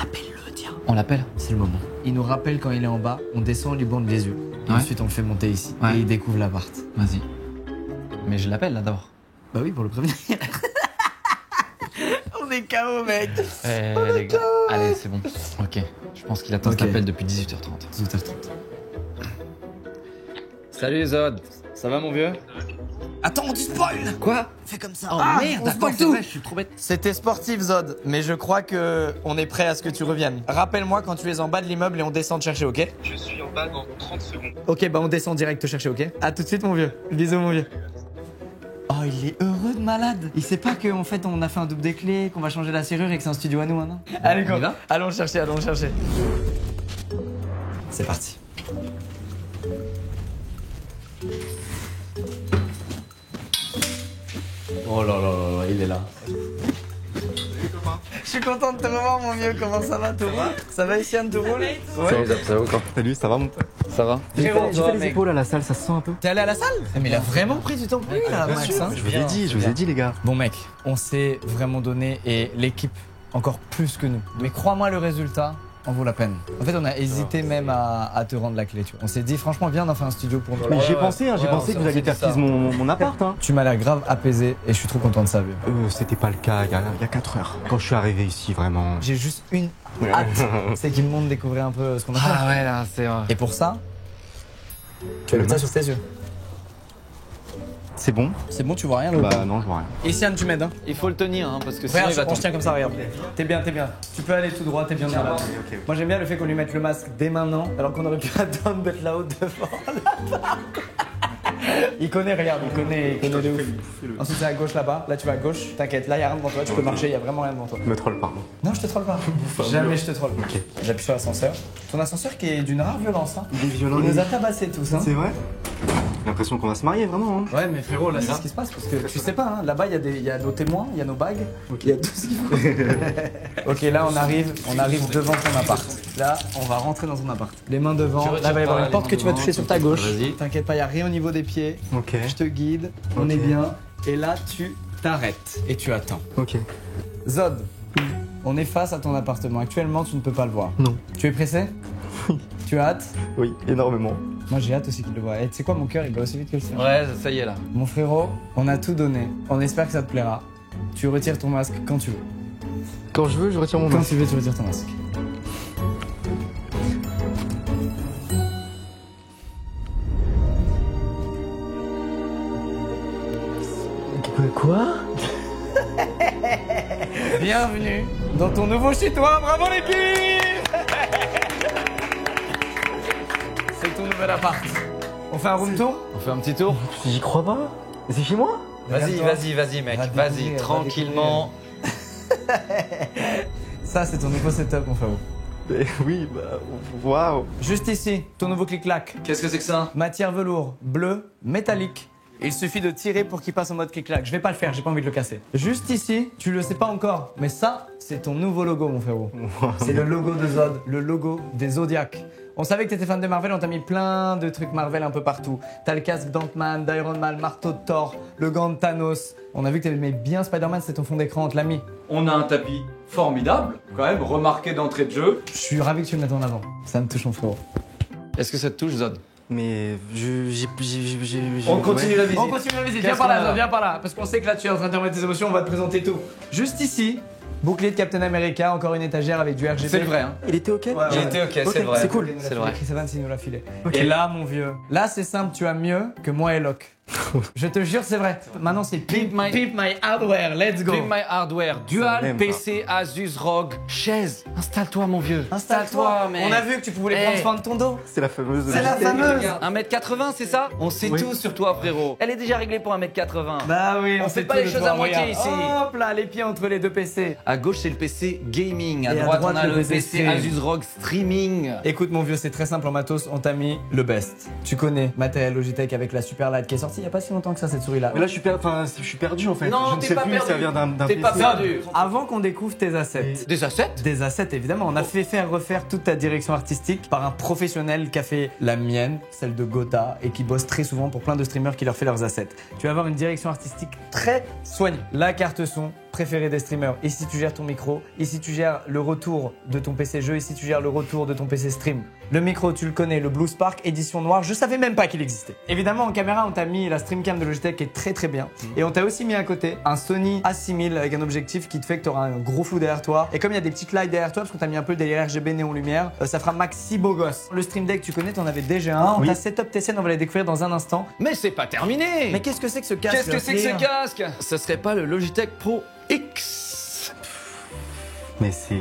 Appelle-le, tiens. On l'appelle? C'est le moment. Il nous rappelle quand il est en bas, on descend, on lui bande les yeux. Et ensuite, on le fait monter ici. Ouais. Et il découvre l'appart. Vas-y. Mais je l'appelle là d'abord. Bah oui, pour le prévenir. On est KO, mec. Les gars. Allez, c'est bon. Ok. Je pense qu'il attend cet appel depuis 18h30. 18h30. Salut Zod. Ça va mon vieux? Attends, on dit spoil. Quoi? Fais comme ça. Oh merde, d'accord, c'est vrai, je suis trop bête. C'était sportif, Zod, mais je crois que on est prêt à ce que tu reviennes. Rappelle-moi quand tu es en bas de l'immeuble et on descend te chercher, ok? Je suis en bas dans 30 secondes. Ok, bah on descend direct te chercher, ok? À tout de suite, mon vieux. Bisous, mon vieux. Oh, il est heureux de malade. Il sait pas qu'en fait on a fait un double des clés, qu'on va changer la serrure et que c'est un studio à nous maintenant. Allez, go. Allons le chercher, allons le chercher. C'est parti. Oh là là là là, il est là. Je suis content de te revoir, mon vieux. Comment ça va, tout roule? Ça va, Etienne, tout roule? Ouais. Ça va ou quoi? Salut, ça va mon pote? Ça va? J'ai fait les épaules à la salle, ça se sent un peu. T'es allé à la salle? Mais il a vraiment pris du temps pour lui, là, Max. Hein. Je vous ai dit les gars. Bon, mec, on s'est vraiment donné et l'équipe encore plus que nous. Mais crois-moi, le résultat en vaut la peine. En fait, on a hésité même à te rendre la clé, tu vois. On s'est dit, franchement, viens, on en fait un studio pour nous. Mais j'ai pensé que vous alliez perquise mon appart. Hein. Tu m'as l'air grave apaisé et je suis trop content de ça, vieux. C'était pas le cas il y a 4 heures. Quand je suis arrivé ici, vraiment. J'ai juste une hâte, c'est qu'ils me montrent découvrir un peu ce qu'on a fait. Ah ouais, là, c'est vrai. Et pour ça, tu as le tas sur tes yeux. C'est bon? C'est bon, tu vois rien là? Bah non, je vois rien. Etienne, tu m'aides, hein? Il faut le tenir, hein, parce que sinon Regarde, il va on se tient comme ça, regarde. T'es bien, t'es bien. Tu peux aller tout droit, t'es bien là. Okay. Moi j'aime bien le fait qu'on lui mette le masque dès maintenant, alors qu'on aurait pu attendre d'être là-haut devant. Il connaît, regarde, il connaît de ouf. Ensuite c'est à gauche là-bas, là tu vas à gauche, t'inquiète, là y a rien devant toi, tu peux marcher, y a vraiment rien devant toi. Me troll pardon. Non, je te troll pas. Jamais je te troll. Ok. J'appuie sur l'ascenseur. Ton ascenseur qui est d'une rare violence, hein. Il est violent. Il nous a tabassés tous, hein. C'est vrai? J'ai l'impression qu'on va se marier vraiment. Hein. Ouais, mais frérot, là c'est ce qui se passe parce que tu sais pas, hein, là-bas il y a nos témoins, il y a nos bagues, il y a tout ce qu'il faut. Ok, là on arrive devant ton appart. Là, on va rentrer dans ton appart. Les mains devant. Là, il va y avoir une porte que tu vas toucher sur ta gauche. Vas-y. T'inquiète pas, il y a rien au niveau des pieds. Ok. Je te guide, on est bien. Et là, tu t'arrêtes et tu attends. Ok. Zod, on est face à ton appartement. Actuellement, tu ne peux pas le voir. Non. Tu es pressé? Tu as hâte? Oui, énormément. Moi j'ai hâte aussi qu'il le voit. Et tu sais quoi, mon cœur il bat aussi vite que le sien. Ouais, ça y est là. Mon frérot, on a tout donné. On espère que ça te plaira. Tu retires ton masque quand tu veux. Quand je veux, je retire mon masque. Quand tu veux, tu retires ton masque. Quoi? Bienvenue dans ton nouveau chez toi. Bravo l'équipe. C'est ton nouvel appart. On fait un room tour? On fait un petit tour? J'y crois pas. C'est chez moi? Vas-y mec, vas-y, tranquillement. Ça c'est ton nouveau setup mon frérot. Oui, bah waouh. Juste ici, ton nouveau clic-clac. Qu'est-ce que c'est que ça? Matière velours, bleu, métallique. Il suffit de tirer pour qu'il passe en mode clic-clac. Je vais pas le faire, j'ai pas envie de le casser. Juste ici, tu le sais pas encore, mais ça, c'est ton nouveau logo, mon frérot. C'est le logo de Zod, le logo des Zodiacs. On savait que t'étais fan de Marvel, on t'a mis plein de trucs Marvel un peu partout. T'as le casque d'Ant-Man, d'Iron Man, le marteau de Thor, le gant de Thanos. On a vu que t'aimais bien Spider-Man, c'est ton fond d'écran, on te l'a mis. On a un tapis formidable, quand même, remarqué d'entrée de jeu. Je suis ravi que tu le mettes en avant. Ça me touche, mon frérot. Est-ce que ça te touche, Zod? Mais On continue la visite. On continue la visite, viens par là, Zod, viens par là. Parce qu'on sait que là tu es en train de remettre tes émotions, on va te présenter tout. Juste ici, bouclier de Captain America, encore une étagère avec du RGB. C'est le vrai, hein. Il était ok? Il était ok, c'est vrai. C'est cool. C'est vrai. Chris Evans, il nous l'a filé. Et là, mon vieux, là c'est simple, tu as mieux que moi et Locke. Je te jure, c'est vrai. Maintenant, c'est Pimp My Hardware, let's go. Pimp My Hardware, dual PC Asus ROG, chaise. Installe-toi, mon vieux. Installe-toi, mec. On a vu que tu pouvais prendre soin de ton dos. C'est la fameuse. C'est la fameuse. 1m80, c'est ça? On sait tout sur toi, frérot. Elle est déjà réglée pour 1m80. Bah oui, on fait pas les choses à moitié ici. Hop là, les pieds entre les deux PC. À gauche, c'est le PC gaming. À Et droite, on a le PC stream. Asus ROG streaming. Écoute, mon vieux, c'est très simple en matos. On t'a mis le best. Tu connais matériel Logitech avec la Superlight qui est sortie il y a pas si longtemps que ça, cette souris-là. Mais là, je suis perdu en fait. Non, je ne t'es sais pas plus perdu. me servir d'un T'es PC. pas perdu. Avant qu'on découvre tes assets. Des assets? Des assets, évidemment. On a fait faire refaire toute ta direction artistique par un professionnel qui a fait la mienne, celle de Gotha, et qui bosse très souvent pour plein de streamers qui leur fait leurs assets. Tu vas avoir une direction artistique très soignée. La carte son préférée des streamers. Ici, tu gères ton micro. Ici, tu gères le retour de ton PC jeu. Ici, tu gères le retour de ton PC stream. Le micro, tu le connais, le Blue Spark édition noire. Je savais même pas qu'il existait. Évidemment, en caméra, on t'a mis la Streamcam de Logitech qui est très très bien. Et on t'a aussi mis à côté un Sony A6000 avec un objectif qui te fait que tu auras un gros flou derrière toi. Et comme il y a des petites lights derrière toi, parce qu'on t'a mis un peu des RGB néon lumière, ça fera maxi beau gosse. Le Stream Deck, tu connais, t'en avais déjà un. On t'a setup tes scènes, on va les découvrir dans un instant. Mais c'est pas terminé. Mais qu'est-ce que c'est que ce casque? Qu'est-ce que c'est que ce casque? Ce serait pas le Logitech Pro X? Mais c'est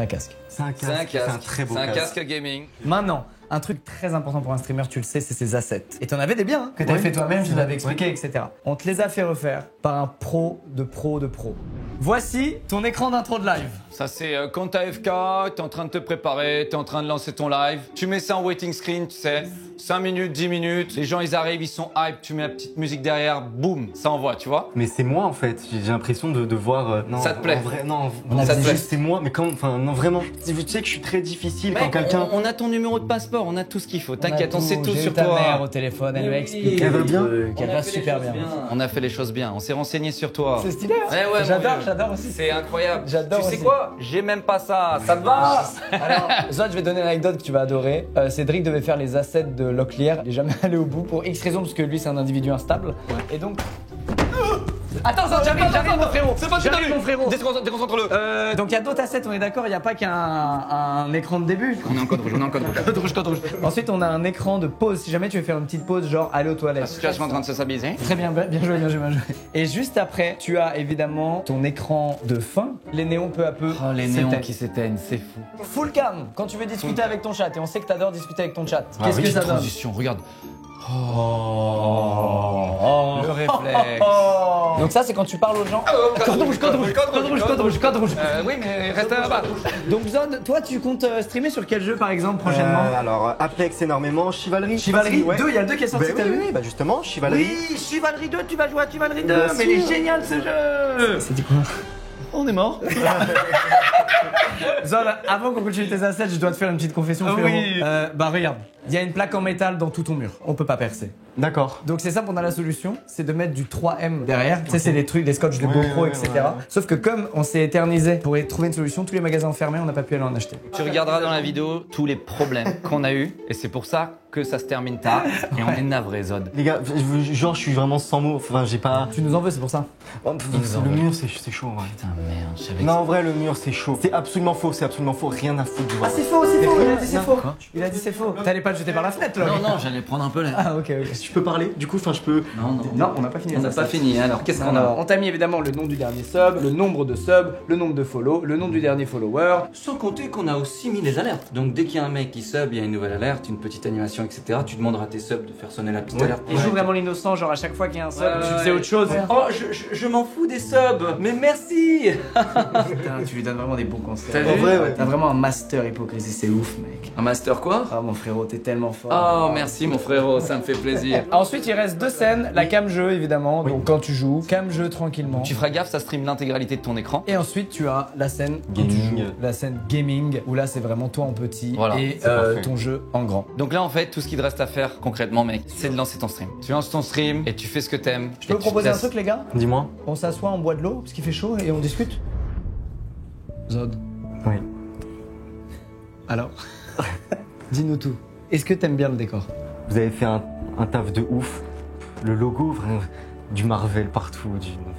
un casque. C'est un casque. C'est un très beau casque. C'est un casque gaming. Maintenant, un truc très important pour un streamer, tu le sais, c'est ses assets. Et t'en avais des biens, hein, que t'avais fait toi-même, je l'avais expliqué, etc. On te les a fait refaire par un pro de pro de pro. Voici ton écran d'intro de live. Ça c'est quand t'as FK, t'es en train de te préparer, t'es en train de lancer ton live. Tu mets ça en waiting screen, tu sais, 5 minutes, 10 minutes. Les gens ils arrivent, ils sont hype, tu mets la petite musique derrière, boum, ça envoie, tu vois. Mais c'est moi en fait, j'ai l'impression de voir. Non, ça te plaît? En vrai, non, ça te plaît? C'est moi, mais quand. Enfin, non, vraiment. Tu sais que je suis très difficile quand quelqu'un. On a ton numéro de passeport, on a tout ce qu'il faut, t'inquiète, on sait tout sur ta toi. mère au téléphone, elle lui a expliqué. Elle va bien. Elle va super bien. On a fait les choses bien, on s'est renseigné sur toi. C'est stylé, hein? Ouais, J'adore aussi. C'est incroyable. J'adore Tu sais aussi. quoi? J'ai même pas ça. Ça te va? Alors, Zod, je vais te donner une anecdote que tu vas adorer. Cédric devait faire les assets de Locklear. Il est jamais allé au bout pour X raisons, parce que lui, c'est un individu instable. Et donc. Attends, Zod, j'arrive mon frérot. C'est pas J'arrive mon frérot. Déconcentre-le. Donc il y a d'autres assets, on est d'accord, il n'y a pas qu'un écran de début. On est en code rouge, Code rouge. Ensuite, on a un écran de pause. Si jamais tu veux faire une petite pause, genre aller aux toilettes. La situation est en train de se stabiliser. Très bien, bien joué, bien joué, bien joué. Et juste après, tu as évidemment ton écran de fin. Les néons peu à peu. Oh, les néons qui s'éteignent, c'est fou. Full cam, quand tu veux discuter avec ton chat. Et on sait que t'adores discuter avec ton chat. Ah, Qu'est-ce que ça donne? transition, regarde. Le réflexe. Donc ça, c'est quand tu parles aux gens. Code rouge. Oui, mais reste là-bas. Donc Zod, toi, tu comptes streamer sur quel jeu par exemple prochainement? Alors, Apex énormément, Chivalry. Chivalry Ouais. 2, il y a le 2 qui est sorti. Bah, t'as vu? oui, bah justement, Chivalry. Oui, Chivalry 2, tu vas jouer à Chivalry 2. Bien Mais il est sûr. génial ce jeu. C'est dit quoi? On est mort. Zod, avant qu'on continue tes assets, je dois te faire une petite confession, frérot. Oui. Bah regarde, Il y a une plaque en métal dans tout ton mur. On peut pas percer. D'accord. Donc c'est ça pour la solution, c'est de mettre du 3M derrière. Tu sais, c'est les trucs, les scotch de GoPro, etc. Sauf que comme on s'est éternisé pour trouver une solution, tous les magasins fermés, on n'a pas pu aller en acheter. Tu regarderas dans la vidéo tous les problèmes qu'on a eu et c'est pour ça que ça se termine tard et on est navré, Zod. Les gars, genre je suis vraiment sans mots, enfin j'ai pas... Tu nous en veux, c'est pour ça. Oh, le mur c'est chaud, ouais. Putain, merde, je savais Non, en vrai, le mur c'est chaud. C'est absolument faux, rien à foutre. Ah, c'est faux, il a dit c'est faux. Il a dit c'est faux. T'allais pas le jeter par la fenêtre, là. Non, j'allais prendre un peu l'air. Ah, ok. Si je peux parler, du coup, enfin je peux... Non, on n'a pas fini. On n'a pas fini, alors qu'est-ce qu'on a? On t'a mis évidemment le nom du dernier sub, le nombre de subs, le nombre de follow, le nom du dernier follower. Sans compter qu'on a aussi mis les alertes. Donc dès qu'il y a un mec qui sub, il y a une nouvelle alerte, une petite animation, etc. Tu demanderas à tes subs de faire sonner la petite alerte. Et joue vraiment l'innocent, genre à chaque fois qu'il y a un sub, tu faisais autre chose. Oh, je m'en fous des subs, mais merci. Putain, tu lui donnes vraiment des bons conseils. T'as vu? En vrai, ouais. T'as vraiment un master hypocrisie, c'est ouf, mec. Un master quoi? Ah, mon frérot, t'es tellement fort. Oh, merci mon frérot, ça me fait plaisir. Ensuite, il reste 2 scènes. La cam jeu, évidemment. Donc, quand tu joues, cam jeu tranquillement. Tu feras gaffe, ça stream l'intégralité de ton écran. Et ensuite, tu as la scène Gaming. La scène gaming, où là, c'est vraiment toi en petit Voilà, et parfait. ton jeu en grand. Donc là, en fait, tout ce qu'il te reste à faire concrètement, mec, c'est de lancer ton stream. Tu lances ton stream et tu fais ce que t'aimes. Je peux vous proposer un truc, les gars? Dis-moi. On s'assoit, on boit de l'eau, parce qu'il fait chaud, et on discute. Zod. Oui. Alors, dis-nous tout. Est-ce que t'aimes bien le décor? Vous avez fait un taf de ouf. Le logo, vraiment, du Marvel partout.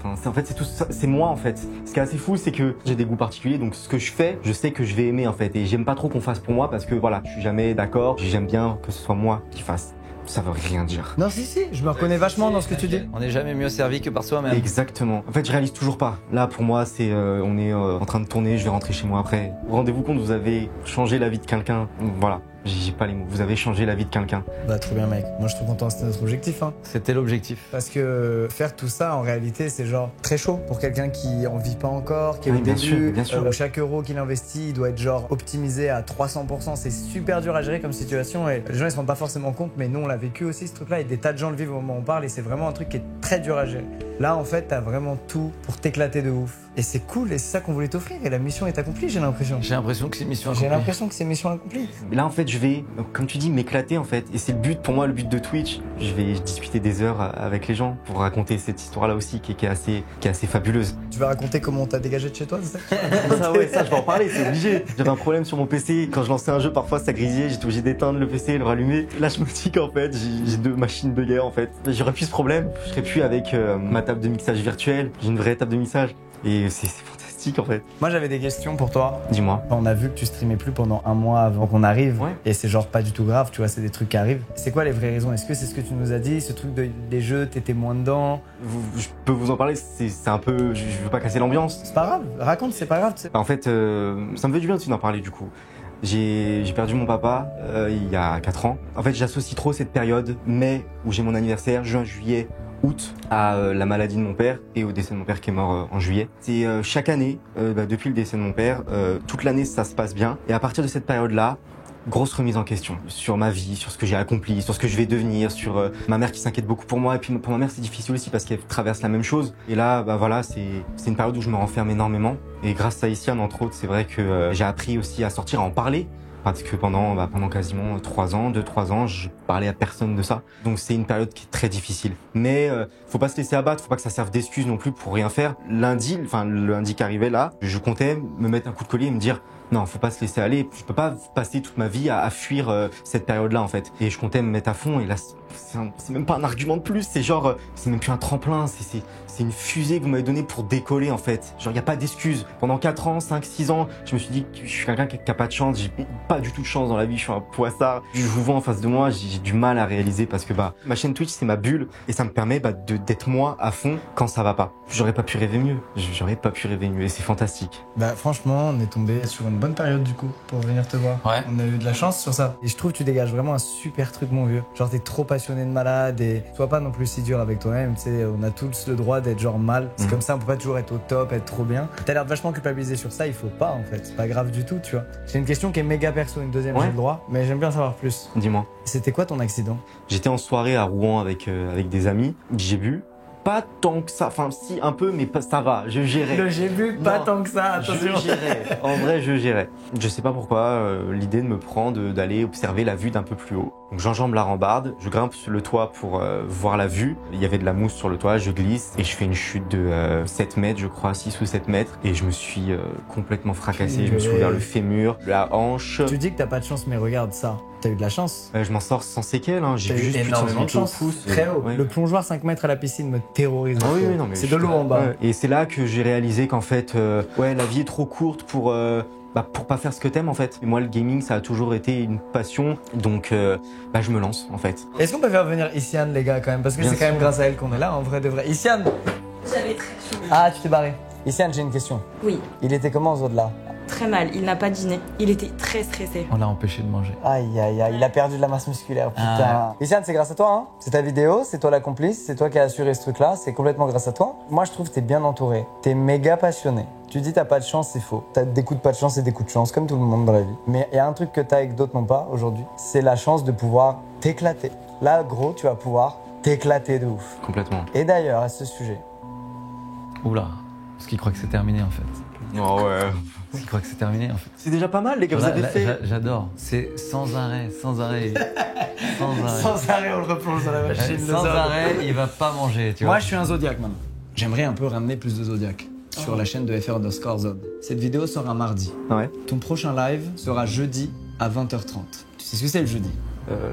En fait, c'est tout ça, c'est moi en fait. Ce qui est assez fou, c'est que j'ai des goûts particuliers, donc ce que je fais, je sais que je vais aimer en fait. Et j'aime pas trop qu'on fasse pour moi parce que voilà, je suis jamais d'accord. J'aime bien que ce soit moi qui fasse. Ça veut rien dire. Non, si, je me reconnais vachement dans ce que tu dis. On n'est jamais mieux servi que par soi-même. Exactement. En fait, je réalise toujours pas. Là, pour moi, c'est on est en train de tourner, je vais rentrer chez moi après. Rendez-vous compte, vous avez changé la vie de quelqu'un. Voilà. J'ai pas les mots. Vous avez changé la vie de quelqu'un. Bah, trop bien, mec. Moi, je suis content, c'était notre objectif, hein. C'était l'objectif. Parce que faire tout ça, en réalité, c'est genre très chaud pour quelqu'un qui en vit pas encore, qui est au bien début. sûr, bien sûr. Où chaque euro qu'il investit, il doit être genre optimisé à 300%. C'est super dur à gérer comme situation et les gens ils se rendent pas forcément compte, mais nous on l'a vécu aussi ce truc-là et des tas de gens le vivent au moment où on parle et c'est vraiment un truc qui est très dur à gérer. Là, en fait, t'as vraiment tout pour t'éclater de ouf. Et c'est cool et c'est ça qu'on voulait t'offrir et la mission est accomplie, j'ai l'impression. J'ai l'impression que c'est mission accomplie. J'ai l'impression que c'est mission accomplie. Là, en fait, je vais, comme tu dis, m'éclater en fait. Et c'est le but, pour moi, le but de Twitch. Je vais discuter des heures avec les gens pour raconter cette histoire-là aussi qui est assez fabuleuse. Tu vas raconter comment t'as dégagé de chez toi, c'est ça? Ça, ouais, ça, je vais en parler, c'est obligé. J'avais un problème sur mon PC. Quand je lançais un jeu, parfois ça grésillait. J'étais obligé d'éteindre le PC et le rallumer. Là, je me dis qu'en fait, j'ai 2 machines de guerre en fait. J'aurais plus ce problème. Je serais plus avec ma table de mixage virtuelle. J'ai une vraie table de mixage. Et c'est fantastique en fait. Moi j'avais des questions pour toi. Dis-moi. On a vu que tu streamais plus pendant 1 mois avant qu'on arrive. Ouais. Et c'est genre pas du tout grave, tu vois, c'est des trucs qui arrivent. C'est quoi les vraies raisons? Est-ce que c'est ce que tu nous as dit? Ce truc des jeux, t'étais moins dedans? Je peux vous en parler, c'est un peu... Je veux pas casser l'ambiance. C'est pas grave, raconte, c'est pas grave. En fait, ça me fait du bien aussi d'en parler du coup. J'ai perdu mon papa il y a 4 ans. En fait, j'associe trop cette période, mai, où j'ai mon anniversaire, juin, juillet, août, à la maladie de mon père et au décès de mon père qui est mort en juillet. C'est chaque année, depuis le décès de mon père, toute l'année ça se passe bien. Et à partir de cette période-là, grosse remise en question sur ma vie, sur ce que j'ai accompli, sur ce que je vais devenir, sur ma mère qui s'inquiète beaucoup pour moi. Et puis pour ma mère c'est difficile aussi parce qu'elle traverse la même chose. Et là, bah voilà, c'est une période où je me renferme énormément. Et grâce à Iciane, entre autres, c'est vrai que j'ai appris aussi à sortir, à en parler. Parce que pendant quasiment 3 ans, je parlais à personne de ça. Donc c'est une période qui est très difficile. Mais faut pas se laisser abattre, faut pas que ça serve d'excuse non plus pour rien faire. Le lundi qui arrivait là, je comptais me mettre un coup de collier et me dire non, faut pas se laisser aller. Je peux pas passer toute ma vie à fuir cette période-là en fait. Et je comptais me mettre à fond et là c'est même pas un argument de plus, c'est genre c'est même plus un tremplin, c'est une fusée que vous m'avez donnée pour décoller en fait. Genre y a pas d'excuse. Pendant 4 ans, 5, 6 ans, je me suis dit que je suis quelqu'un qui a pas de chance, j'ai pas du tout de chance dans la vie, je suis un poissard. Je vous vois en face de moi, j'ai du mal à réaliser parce que ma chaîne Twitch c'est ma bulle et ça me permet d'être moi à fond quand ça va pas. J'aurais pas pu rêver mieux. Et c'est fantastique. Bah franchement, on est tombé sur une bonne période du coup pour venir te voir. Ouais. On a eu de la chance sur ça. Et je trouve que tu dégages vraiment un super truc mon vieux. Genre t'es trop passionné de malade et sois pas non plus si dur avec toi-même, tu sais, on a tous le droit d'être genre mal. C'est comme ça, on peut pas toujours être au top, être trop bien. T'as l'air vachement culpabilisé sur ça, il faut pas en fait. C'est pas grave du tout, tu vois. J'ai une question qui est méga perso, une deuxième j'ai le droit, mais j'aime bien savoir plus. Dis-moi. C'était quoi ton accident? J'étais en soirée à Rouen avec des amis, j'ai bu. Pas tant que ça, enfin si un peu mais ça va, je gérais. Le j'ai bu, pas tant que ça, attention. Je gérais, en vrai je gérais. Je sais pas pourquoi l'idée de me prend d'aller observer la vue d'un peu plus haut. Donc j'enjambe la rambarde, je grimpe sur le toit pour voir la vue. Il y avait de la mousse sur le toit, je glisse et je fais une chute de 7 mètres, je crois, 6 ou 7 mètres. Et je me suis complètement fracassé, je me suis ouvert le fémur, la hanche. Tu dis que t'as pas de chance, mais regarde ça. T'as eu de la chance. Je m'en sors sans séquelles, hein. J'ai juste énormément de chance. Très haut. Ouais. Le plongeoir 5 mètres à la piscine me terrorise. Oui, non, mais c'est de l'eau en bas. Ouais. Et c'est là que j'ai réalisé qu'en fait, la vie est trop courte pour pas faire ce que t'aimes en fait. Et moi, le gaming, ça a toujours été une passion, donc je me lance en fait. Est-ce qu'on peut faire venir Issiane, les gars, quand même? Parce que c'est quand même grâce à elle qu'on est là, en vrai de vrai. Issiane! J'avais très chaud. Ah, tu t'es barré. Issiane, j'ai une question. Oui. Il était comment, Zod, là? Très mal, il n'a pas dîné. Il était très stressé. On l'a empêché de manger. Aïe, aïe, aïe, il a perdu de la masse musculaire, putain. Issiane, c'est grâce à toi, hein. C'est ta vidéo, c'est toi la complice, c'est toi qui as assuré ce truc-là, c'est complètement grâce à toi. Moi, je trouve que t'es bien entouré. T'es méga passionné. Tu dis t'as pas de chance, c'est faux. T'as des coups de pas de chance et des coups de chance, comme tout le monde dans la vie. Mais il y a un truc que t'as et que d'autres n'ont pas aujourd'hui, c'est la chance de pouvoir t'éclater. Là, gros, tu vas pouvoir t'éclater de ouf. Complètement. Et d'ailleurs, à ce sujet... Oula, parce qu'il croit que c'est terminé en fait. Oh ouais. Parce qu'il croit que c'est terminé en fait. C'est déjà pas mal, les gars, vous avez fait. J'adore. C'est sans arrêt, sans arrêt. Sans arrêt. Sans arrêt, on le replonge dans la machine. Sans arrêt, il va pas manger, tu vois. Moi, je suis un Zodiac maintenant. J'aimerais un peu ramener plus de Zodiac sur la chaîne de FR_Zod. Cette vidéo sera mardi. Ouais. Ton prochain live sera jeudi à 20h30. Tu sais ce que c'est le jeudi?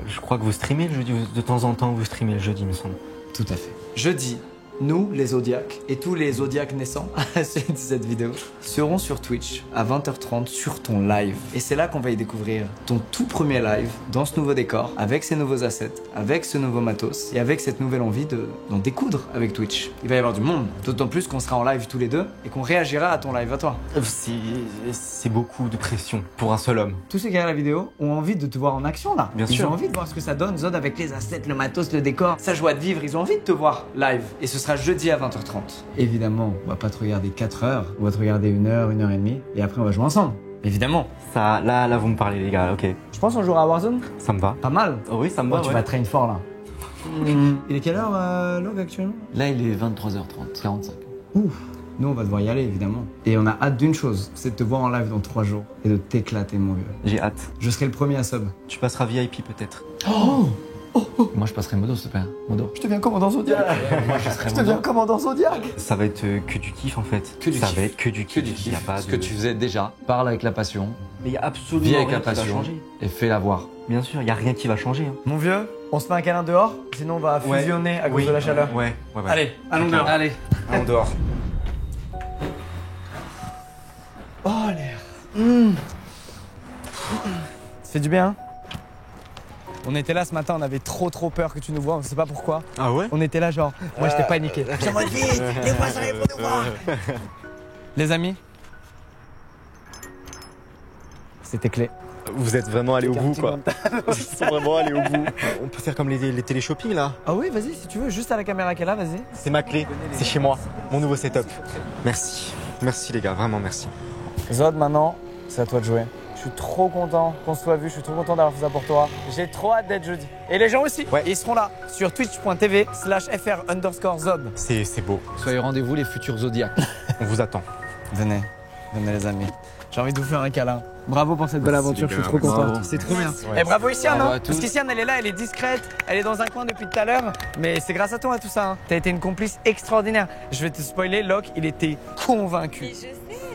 Je crois que vous streamez le jeudi, de temps en temps vous streamez le jeudi, il me semble. Tout à fait. Jeudi, nous, les Zodiacs, et tous les Zodiacs naissants à la suite de cette vidéo, seront sur Twitch à 20h30 sur ton live. Et c'est là qu'on va y découvrir ton tout premier live dans ce nouveau décor, avec ces nouveaux assets, avec ce nouveau matos, et avec cette nouvelle envie d'en découdre avec Twitch. Il va y avoir du monde, d'autant plus qu'on sera en live tous les deux, et qu'on réagira à ton live à toi. C'est beaucoup de pression pour un seul homme. Tous ceux qui regardent la vidéo ont envie de te voir en action là. Bien Ils sûr. ont envie de voir ce que ça donne, Zod, avec les assets, le matos, le décor, sa joie de vivre. Ils ont envie de te voir live. Et ce sera jeudi à 20h30. Évidemment, on va pas te regarder 4 heures, on va te regarder 1 heure, 1 heure et demie, et après on va jouer ensemble. Évidemment. Ça, là vous me parlez, les gars, ok. Je pense qu'on jouera à Warzone. Ça me va. Pas mal. Oh oui, ça me va. Tu vas train fort là. Il est quelle heure, Log, actuellement? Là, il est 23h30, 45. Ouf. Nous, on va devoir y aller, évidemment. Et on a hâte d'une chose, c'est de te voir en live dans 3 jours et de t'éclater, mon vieux. J'ai hâte. Je serai le premier à sub. Tu passeras VIP peut-être. Moi, je passerai modo, s'il te plaît. Modo. Je deviens commandant Zodiac. Moi, je serai Je deviens commandant Zodiac. Ça va être que du kiff en fait. Que du ça kiff. va être que du kiff. Il y a pas Ce de... que tu faisais déjà. Parle avec la passion. Mais il y a absolument Vis avec rien la qui va passion. changer. Et fais-la voir. Bien sûr, il y a rien qui va changer. Hein. Mon vieux, on se fait un câlin dehors, sinon on va Ouais. fusionner à cause Oui. de la chaleur. Ouais. Allez, allons dehors. Allez. On dehors. Oh l'air. Ça fait du bien. On était là ce matin, on avait trop peur que tu nous vois, on sait pas pourquoi. Ah ouais? On était là genre, moi j'étais paniqué. J'étais en mode vite, les voisins ils vont nous voir. Les amis, c'était clé. Vous êtes vraiment allés au bout quoi. Ils sont vraiment allés au bout. On peut faire comme les téléshopping là. Ah oui, vas-y si tu veux, juste à la caméra qu'elle a, vas-y. C'est ma clé, c'est chez moi, mon nouveau setup. Merci. Merci les gars, vraiment merci. Zod, maintenant, c'est à toi de jouer. Je suis trop content qu'on se soit vu, je suis trop content d'avoir fait ça pour toi. J'ai trop hâte d'être jeudi. Et les gens aussi, Ouais. ils seront là sur twitch.tv/fr_Zod. C'est beau. Soyez rendez-vous les futurs Zodiacs. On vous attend. Venez les amis. J'ai envie de vous faire un câlin. Bravo pour cette belle aventure, je suis trop content. Bravo. C'est trop bien. Ouais. Et bravo Issiane, Bravo hein, à tous. parce qu'Issiane elle est là, elle est discrète, elle est dans un coin depuis tout à l'heure, mais c'est grâce à toi tout ça. Hein. T'as été une complice extraordinaire. Je vais te spoiler, Locke, il était convaincu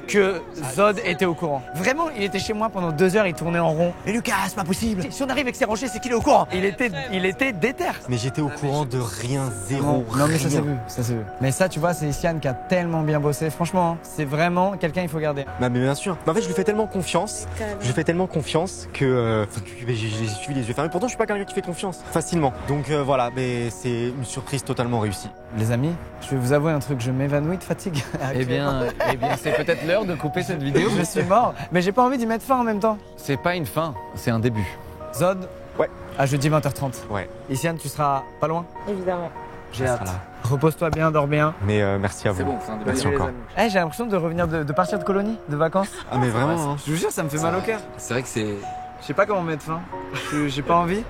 que Zod était au courant. Vraiment, il était chez moi pendant 2 heures, il tournait en rond. Mais Lucas, c'est pas possible. Si on arrive avec ses rochers, c'est qu'il est au courant. Il était déter. Mais j'étais au courant de rien, zéro. Non mais ça rien. s'est vu, ça s'est vu. Mais ça tu vois, c'est Issiane qui a tellement bien bossé. Franchement, hein, c'est vraiment quelqu'un il faut garder. Bah, mais bien sûr. Mais en fait, je lui fais tellement confiance. Je lui fais tellement confiance que j'ai suivi les yeux fermés. Pourtant, je suis pas quelqu'un qui fait confiance facilement. Donc voilà, mais c'est une surprise totalement réussie. Les amis, je vais vous avouer un truc, je m'évanouis de fatigue. Eh bien, c'est peut-être l'heure de couper cette vidéo. Je suis mort, mais j'ai pas envie d'y mettre fin en même temps. C'est pas une fin, c'est un début. Zod, Ouais. à jeudi 20h30. Ouais. Issiane, tu seras pas loin. Évidemment. J'ai Ça hâte. sera là. Repose-toi bien, dors bien. Mais merci à vous. c'est un début. Merci encore. Eh, j'ai l'impression de revenir de partir de colonie, de vacances. Ah mais vraiment. Hein. Je vous jure, ça me fait mal au cœur. C'est vrai que c'est. Je sais pas comment mettre fin. J'ai pas envie.